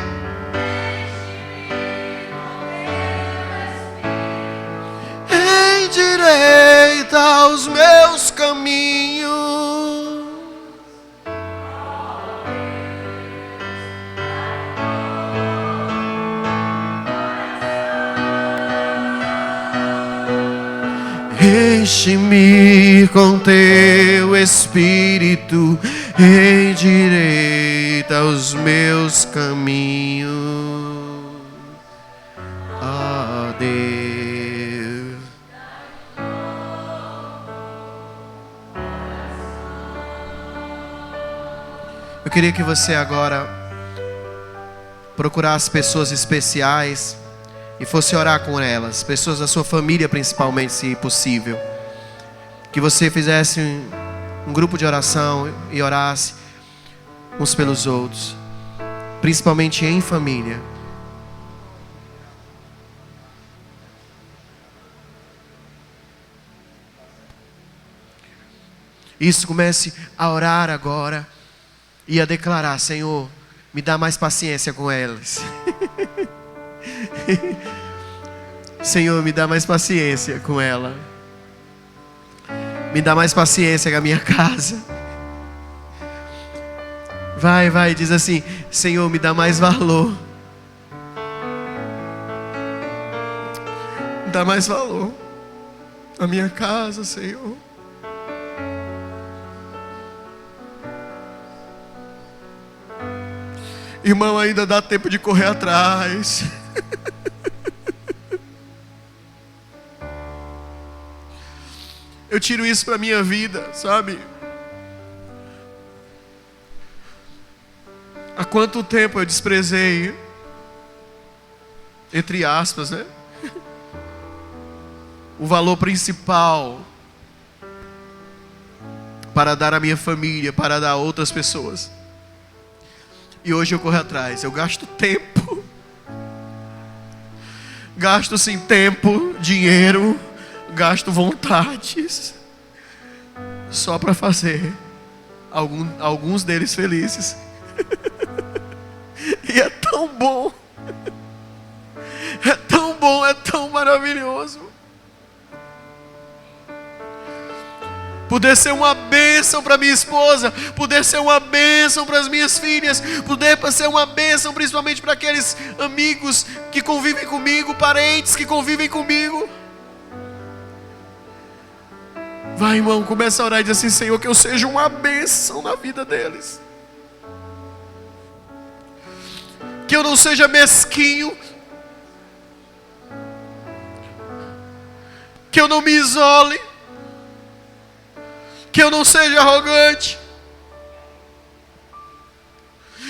Endireita os meus caminhos. Enche-me com teu Espírito, endireita os meus caminhos, ó Deus. Eu queria que você agora procurasse pessoas especiais e fosse orar com elas, pessoas da sua família principalmente, se possível. Que você fizesse um grupo de oração e orasse uns pelos outros, principalmente em família. Isso, comece a orar agora e a declarar: Senhor, me dá mais paciência com elas. Senhor, me dá mais paciência com ela. Me dá mais paciência com a minha casa. Vai, diz assim: Senhor, me dá mais valor. Dá mais valor à minha casa, Senhor. Irmão, ainda dá tempo de correr atrás. Eu tiro isso para minha vida, sabe? Há quanto tempo eu desprezei entre aspas, né? O valor principal para dar à minha família, para dar a outras pessoas. E hoje eu corro atrás, eu gasto tempo. Gasto sim tempo, dinheiro, gasto vontades, só para fazer alguns deles felizes. E é tão bom, é tão maravilhoso. Poder ser uma bênção para minha esposa, poder ser uma bênção para as minhas filhas, poder ser uma bênção principalmente para aqueles amigos que convivem comigo, parentes que convivem comigo. Vai, irmão, começa a orar e diz assim: Senhor, que eu seja uma bênção na vida deles. Que eu não seja mesquinho, que eu não me isole, que eu não seja arrogante,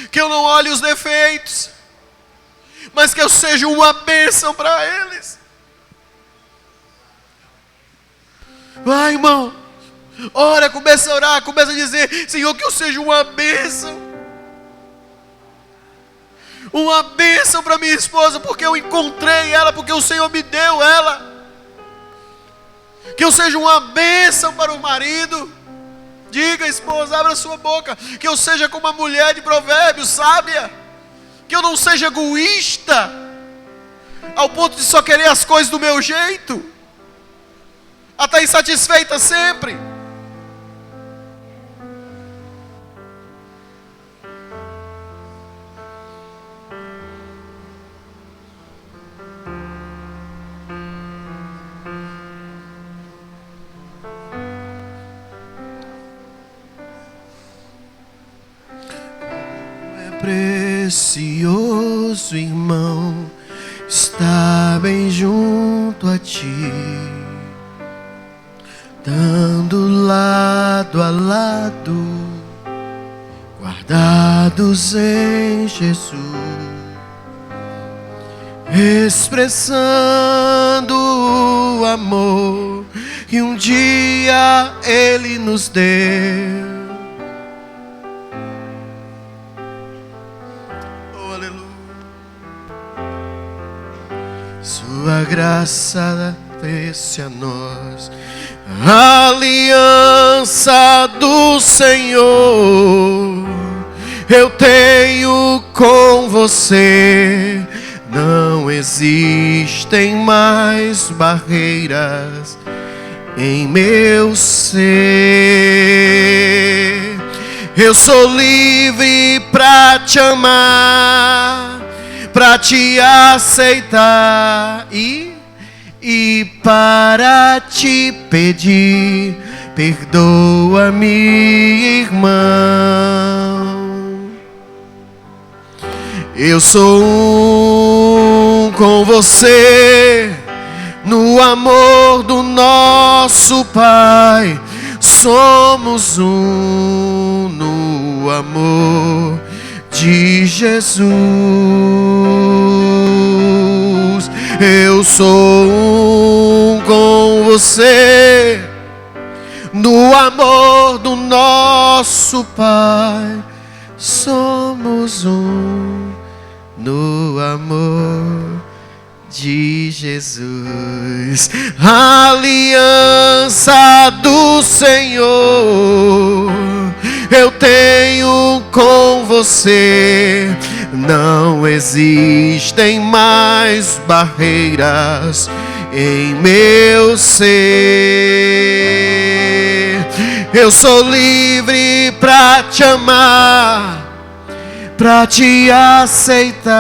que eu não olhe os defeitos, mas que eu seja uma bênção para eles. Vai, irmão, ora, começa a orar, começa a dizer: Senhor, que eu seja uma bênção. Uma bênção para minha esposa, porque eu encontrei ela, porque o Senhor me deu ela. Que eu seja uma bênção para o marido. Diga, esposa, abra sua boca. Que eu seja como a mulher de Provérbios, sábia. Que eu não seja egoísta, ao ponto de só querer as coisas do meu jeito, a estar insatisfeita sempre. Precioso irmão, está bem junto a ti, dando lado a lado, guardados em Jesus, expressando o amor que um dia Ele nos deu. Sua graça desce a nós, a aliança do Senhor eu tenho com você. Não existem mais barreiras em meu ser. Eu sou livre pra te amar, pra te aceitar e para te pedir, perdoa-me, irmão. Eu sou um com você, no amor do nosso Pai. Somos um no amor de Jesus. Eu sou um com você, no amor do nosso Pai. Somos um no amor de Jesus. Aliança do Senhor eu tenho com você. Não existem mais barreiras em meu ser. Eu sou livre pra te amar, pra te aceitar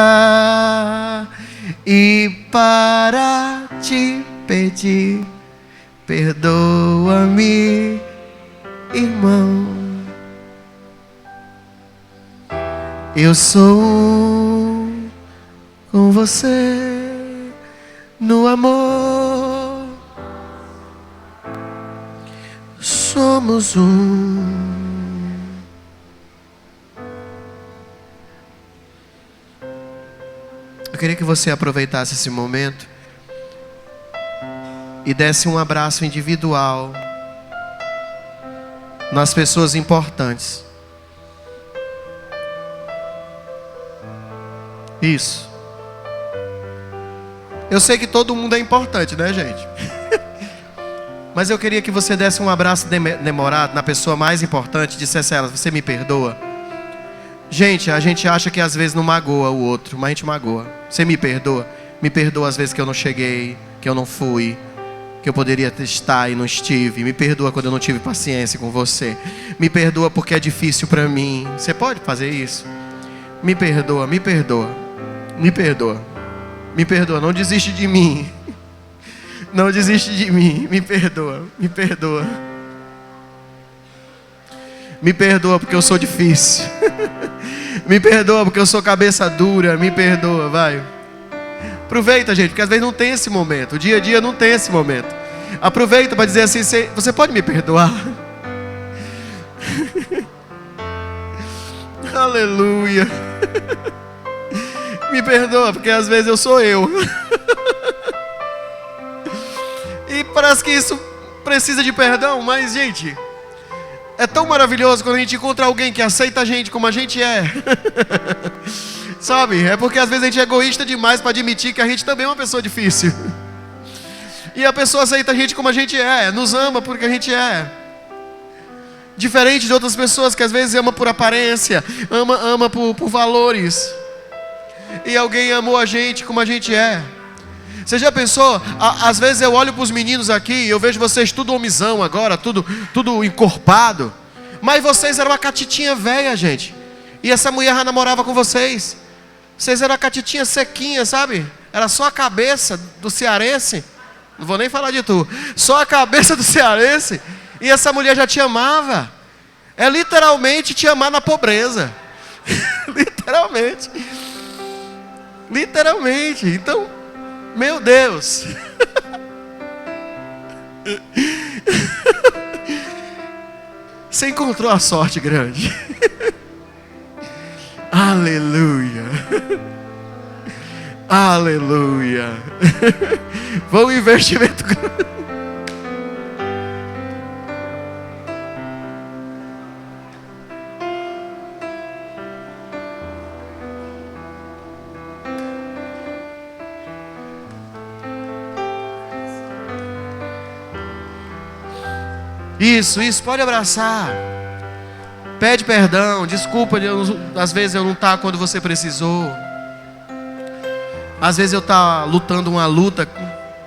e para te pedir, perdoa-me, irmão. Eu sou um com você no amor. Somos um. Eu queria que você aproveitasse esse momento e desse um abraço individual nas pessoas importantes. Isso. Eu sei que todo mundo é importante, né, gente? Mas eu queria que você desse um abraço demorado na pessoa mais importante, dissesse a ela: você me perdoa? Gente, a gente acha que às vezes não magoa o outro, mas a gente magoa. Você me perdoa? Me perdoa às vezes que eu não cheguei, que eu não fui, que eu poderia estar e não estive. Me perdoa quando eu não tive paciência com você. Me perdoa porque é difícil para mim. Você pode fazer isso? Me perdoa, me perdoa. Me perdoa. Me perdoa, não desiste de mim. Não desiste de mim. Me perdoa, me perdoa. Me perdoa porque eu sou difícil. Me perdoa porque eu sou cabeça dura. Me perdoa, vai. Aproveita, gente, porque às vezes não tem esse momento. O dia a dia não tem esse momento. Aproveita para dizer assim: você pode me perdoar? Aleluia. Me perdoa, porque às vezes eu sou eu. E parece que isso precisa de perdão, mas, gente, é tão maravilhoso quando a gente encontra alguém que aceita a gente como a gente é. Sabe? É porque às vezes a gente é egoísta demais para admitir que a gente também é uma pessoa difícil. E a pessoa aceita a gente como a gente é, nos ama porque a gente é. Diferente de outras pessoas que às vezes ama por aparência, ama por valores. E alguém amou a gente como a gente é. Você já pensou? Às vezes eu olho para os meninos aqui e eu vejo vocês tudo homizão agora, tudo encorpado. Mas vocês eram uma catitinha velha, gente. E essa mulher já namorava com vocês. Vocês eram a catitinha sequinha, sabe? Era só a cabeça do cearense. Não vou nem falar de tu. Só a cabeça do cearense. E essa mulher já te amava. É literalmente te amar na pobreza. Literalmente. Literalmente. Então, meu Deus. Você encontrou a sorte grande. Aleluia. Aleluia. Foi um investimento grande. Isso, pode abraçar. Pede perdão, desculpa, às vezes eu não estou quando você precisou. Às vezes eu estava lutando uma luta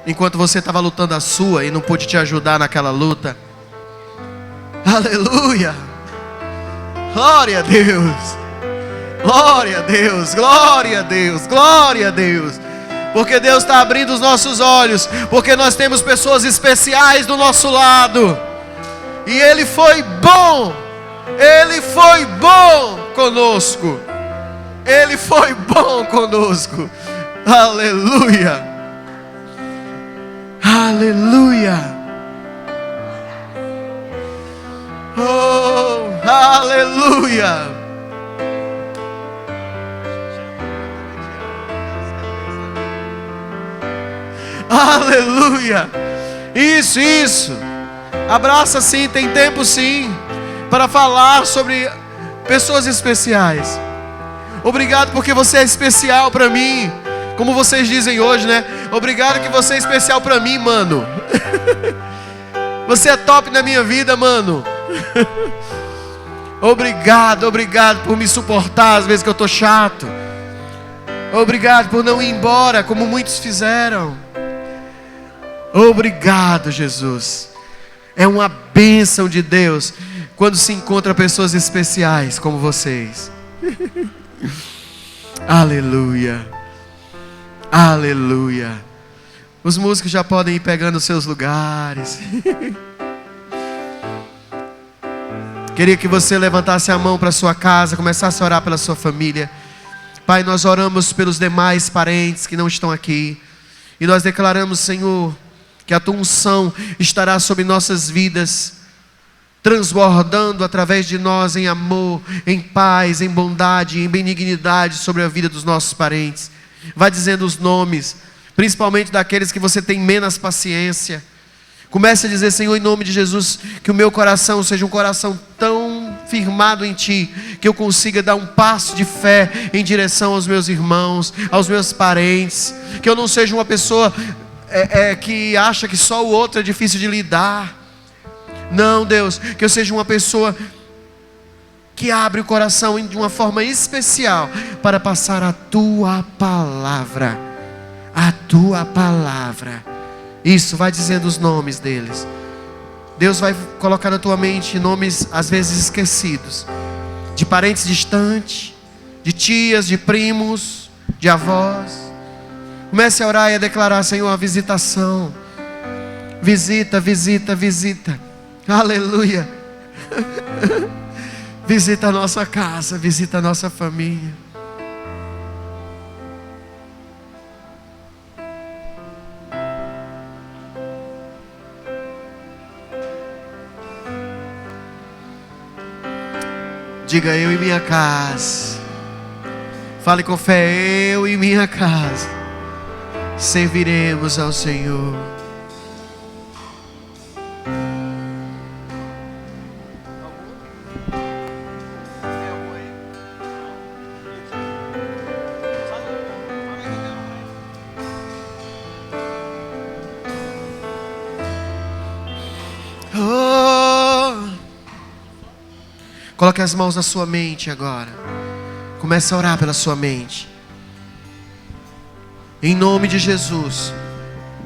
enquanto você estava lutando a sua e não pude te ajudar naquela luta. Aleluia. Glória a Deus. Glória a Deus, glória a Deus, glória a Deus. Porque Deus está abrindo os nossos olhos, porque nós temos pessoas especiais do nosso lado. E Ele foi bom. Ele foi bom conosco. Ele foi bom conosco. Aleluia. Aleluia. Oh, aleluia. Aleluia. Isso. Abraça sim, tem tempo sim para falar sobre pessoas especiais. Obrigado porque você é especial para mim. Como vocês dizem hoje, né? Obrigado que você é especial para mim, mano. Você é top na minha vida, mano. Obrigado por me suportar às vezes que eu tô chato. Obrigado por não ir embora como muitos fizeram. Obrigado, Jesus. É uma bênção de Deus quando se encontra pessoas especiais como vocês. Aleluia. Aleluia. Os músicos já podem ir pegando os seus lugares. Queria que você levantasse a mão para sua casa, começasse a orar pela sua família. Pai, nós oramos pelos demais parentes que não estão aqui. E nós declaramos, Senhor, que a tua unção estará sobre nossas vidas, transbordando através de nós em amor, em paz, em bondade, em benignidade sobre a vida dos nossos parentes. Vai dizendo os nomes, principalmente daqueles que você tem menos paciência. Comece a dizer: Senhor, em nome de Jesus, que o meu coração seja um coração tão firmado em Ti, que eu consiga dar um passo de fé em direção aos meus irmãos, aos meus parentes. Que eu não seja uma pessoa que acha que só o outro é difícil de lidar. Não, Deus, que eu seja uma pessoa que abre o coração de uma forma especial para passar a Tua palavra. A Tua palavra. Isso, vai dizendo os nomes deles. Deus vai colocar na tua mente nomes às vezes esquecidos, de parentes distantes, de tias, de primos, de avós. Comece a orar e a declarar: Senhor, a visitação. Visita, visita, visita. Aleluia. Visita a nossa casa, visita a nossa família. Diga: eu e minha casa. Fale com fé: eu e minha casa serviremos ao Senhor. Coloque as mãos na sua mente agora. Comece a orar pela sua mente. Em nome de Jesus,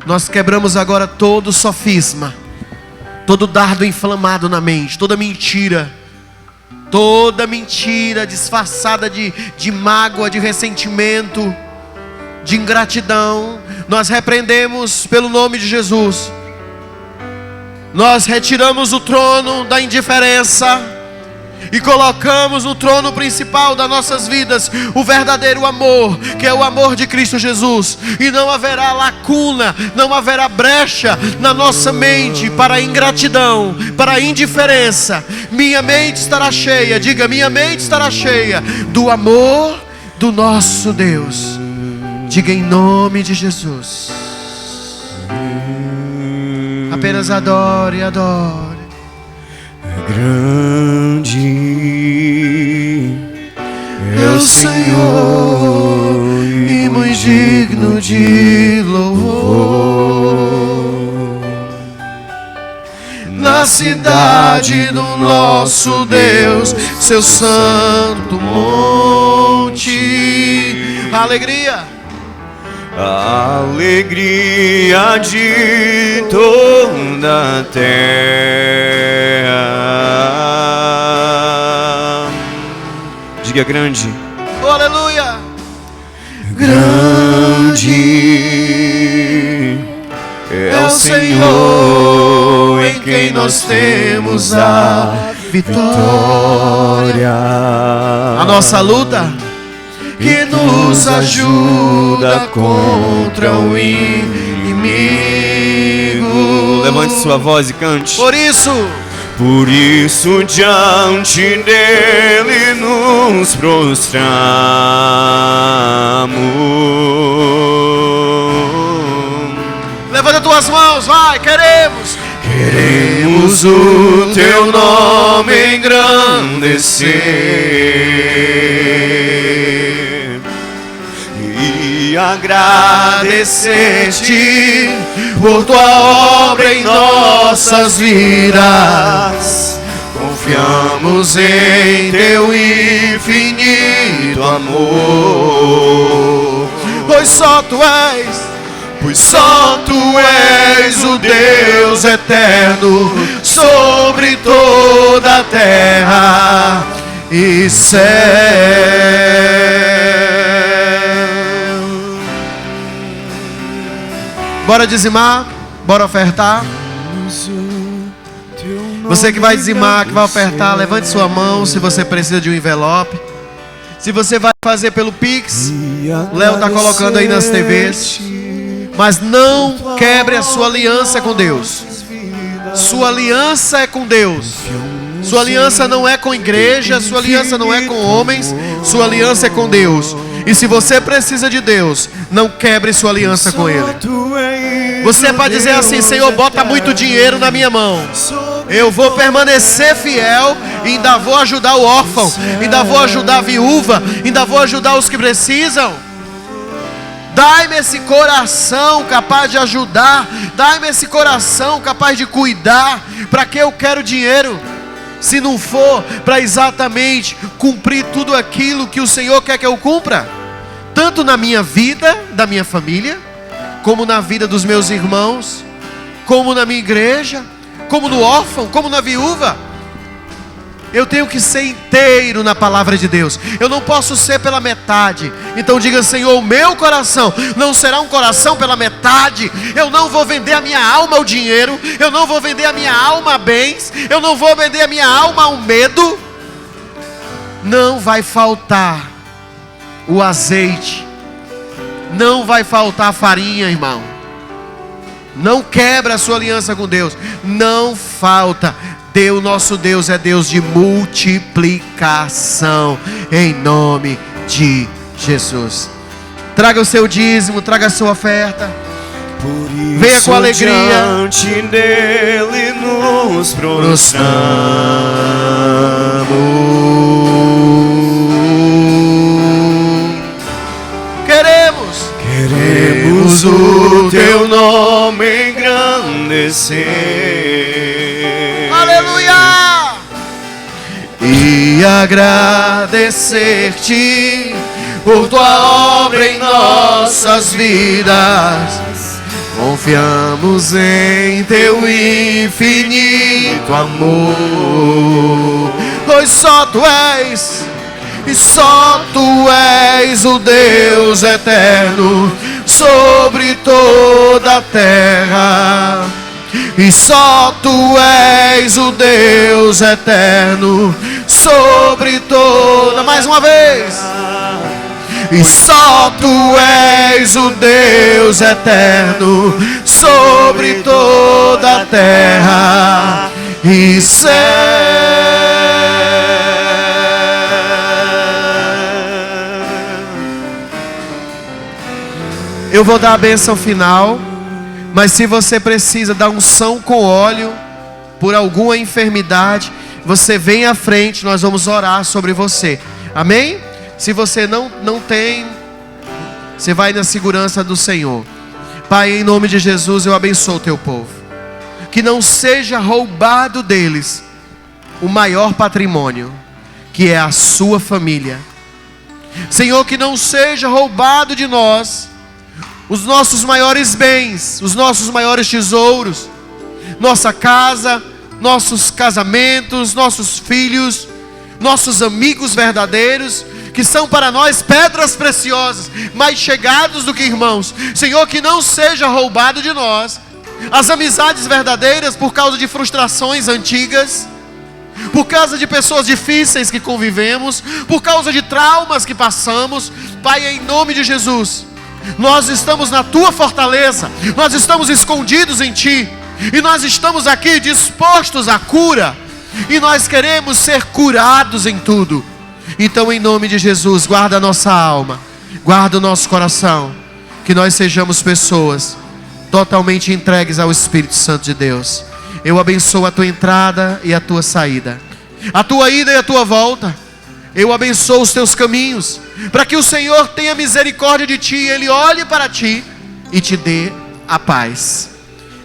nós quebramos agora todo sofisma, todo dardo inflamado na mente, toda mentira disfarçada de mágoa, de ressentimento, de ingratidão. Nós repreendemos pelo nome de Jesus. Nós retiramos o trono da indiferença e colocamos no trono principal das nossas vidas o verdadeiro amor, que é o amor de Cristo Jesus. E não haverá lacuna, não haverá brecha na nossa mente para a ingratidão, para a indiferença. Minha mente estará cheia, diga: minha mente estará cheia do amor do nosso Deus. Diga: em nome de Jesus. Apenas adore, adore. Grande é o Senhor e muito digno de louvor. Na cidade do nosso Deus, seu santo monte. Alegria. A alegria de toda a terra. Diga: grande. Oh, aleluia. Grande é o Senhor em quem nós temos a vitória. A nossa luta que nos ajuda contra o inimigo. Levante sua voz e cante. Por isso diante dele nos prostramos. Levanta tuas mãos, vai, queremos o teu nome engrandecer e agradecer-te por tua obra em nossas vidas. Confiamos em teu infinito amor, pois só tu és o Deus eterno sobre toda a terra e céu. Bora dizimar, bora ofertar. Você que vai dizimar, que vai ofertar, levante sua mão se você precisa de um envelope. Se você vai fazer pelo Pix, Léo está colocando aí nas TVs. Mas não quebre a sua aliança com Deus. Sua aliança é com Deus. Sua aliança não é com igreja, sua aliança não é com homens, sua aliança é com Deus. E se você precisa de Deus, não quebre sua aliança com Ele. Você pode dizer assim: Senhor, bota muito dinheiro na minha mão. Eu vou permanecer fiel e ainda vou ajudar o órfão, ainda vou ajudar a viúva, ainda vou ajudar os que precisam. Dai-me esse coração capaz de ajudar. Dai-me esse coração capaz de cuidar. Para que eu quero dinheiro? Se não for para exatamente cumprir tudo aquilo que o Senhor quer que eu cumpra. Tanto na minha vida, da minha família, como na vida dos meus irmãos, como na minha igreja, como no órfão, como na viúva. Eu tenho que ser inteiro na palavra de Deus. Eu não posso ser pela metade. Então diga: Senhor, o meu coração não será um coração pela metade. Eu não vou vender a minha alma ao dinheiro. Eu não vou vender a minha alma a bens. Eu não vou vender a minha alma ao medo. Não vai faltar o azeite. Não vai faltar a farinha, irmão. Não quebra a sua aliança com Deus. Não falta. Deus, nosso Deus é Deus de multiplicação, em nome de Jesus. Traga o seu dízimo, traga a sua oferta. Venha com alegria. Diante dele nos prostramos. Queremos o teu nome engrandecer. Aleluia! E agradecer-te por tua obra em nossas vidas. Confiamos em teu infinito amor. Pois só tu és, e só tu és o Deus eterno sobre toda a terra. E só tu és o Deus eterno sobre toda. Mais uma vez. E só tu és o Deus eterno sobre toda a terra e céu. Eu vou dar a bênção final, mas se você precisa da unção com óleo por alguma enfermidade, você vem à frente, nós vamos orar sobre você. Amém? Se você não tem, você vai na segurança do Senhor. Pai, em nome de Jesus, eu abençoo o teu povo. Que não seja roubado deles o maior patrimônio, que é a sua família. Senhor, que não seja roubado de nós os nossos maiores bens, os nossos maiores tesouros, nossa casa, nossos casamentos, nossos filhos, nossos amigos verdadeiros, que são para nós pedras preciosas, mais chegados do que irmãos. Senhor, que não seja roubado de nós as amizades verdadeiras por causa de frustrações antigas, por causa de pessoas difíceis que convivemos, por causa de traumas que passamos. Pai, em nome de Jesus, nós estamos na tua fortaleza, nós estamos escondidos em ti, e nós estamos aqui dispostos à cura, e nós queremos ser curados em tudo. Então, em nome de Jesus, guarda a nossa alma, guarda o nosso coração, que nós sejamos pessoas totalmente entregues ao Espírito Santo de Deus. Eu abençoo a tua entrada e a tua saída, a tua ida e a tua volta. Eu abençoo os teus caminhos, para que o Senhor tenha misericórdia de ti, Ele olhe para ti e te dê a paz.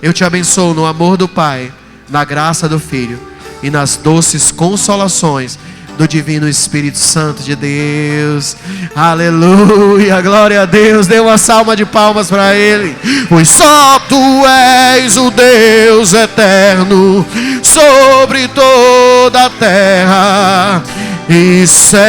Eu te abençoo no amor do Pai, na graça do Filho e nas doces consolações do Divino Espírito Santo de Deus. Aleluia, glória a Deus. Dê uma salva de palmas para Ele. Pois só tu és o Deus eterno sobre toda a terra e céu.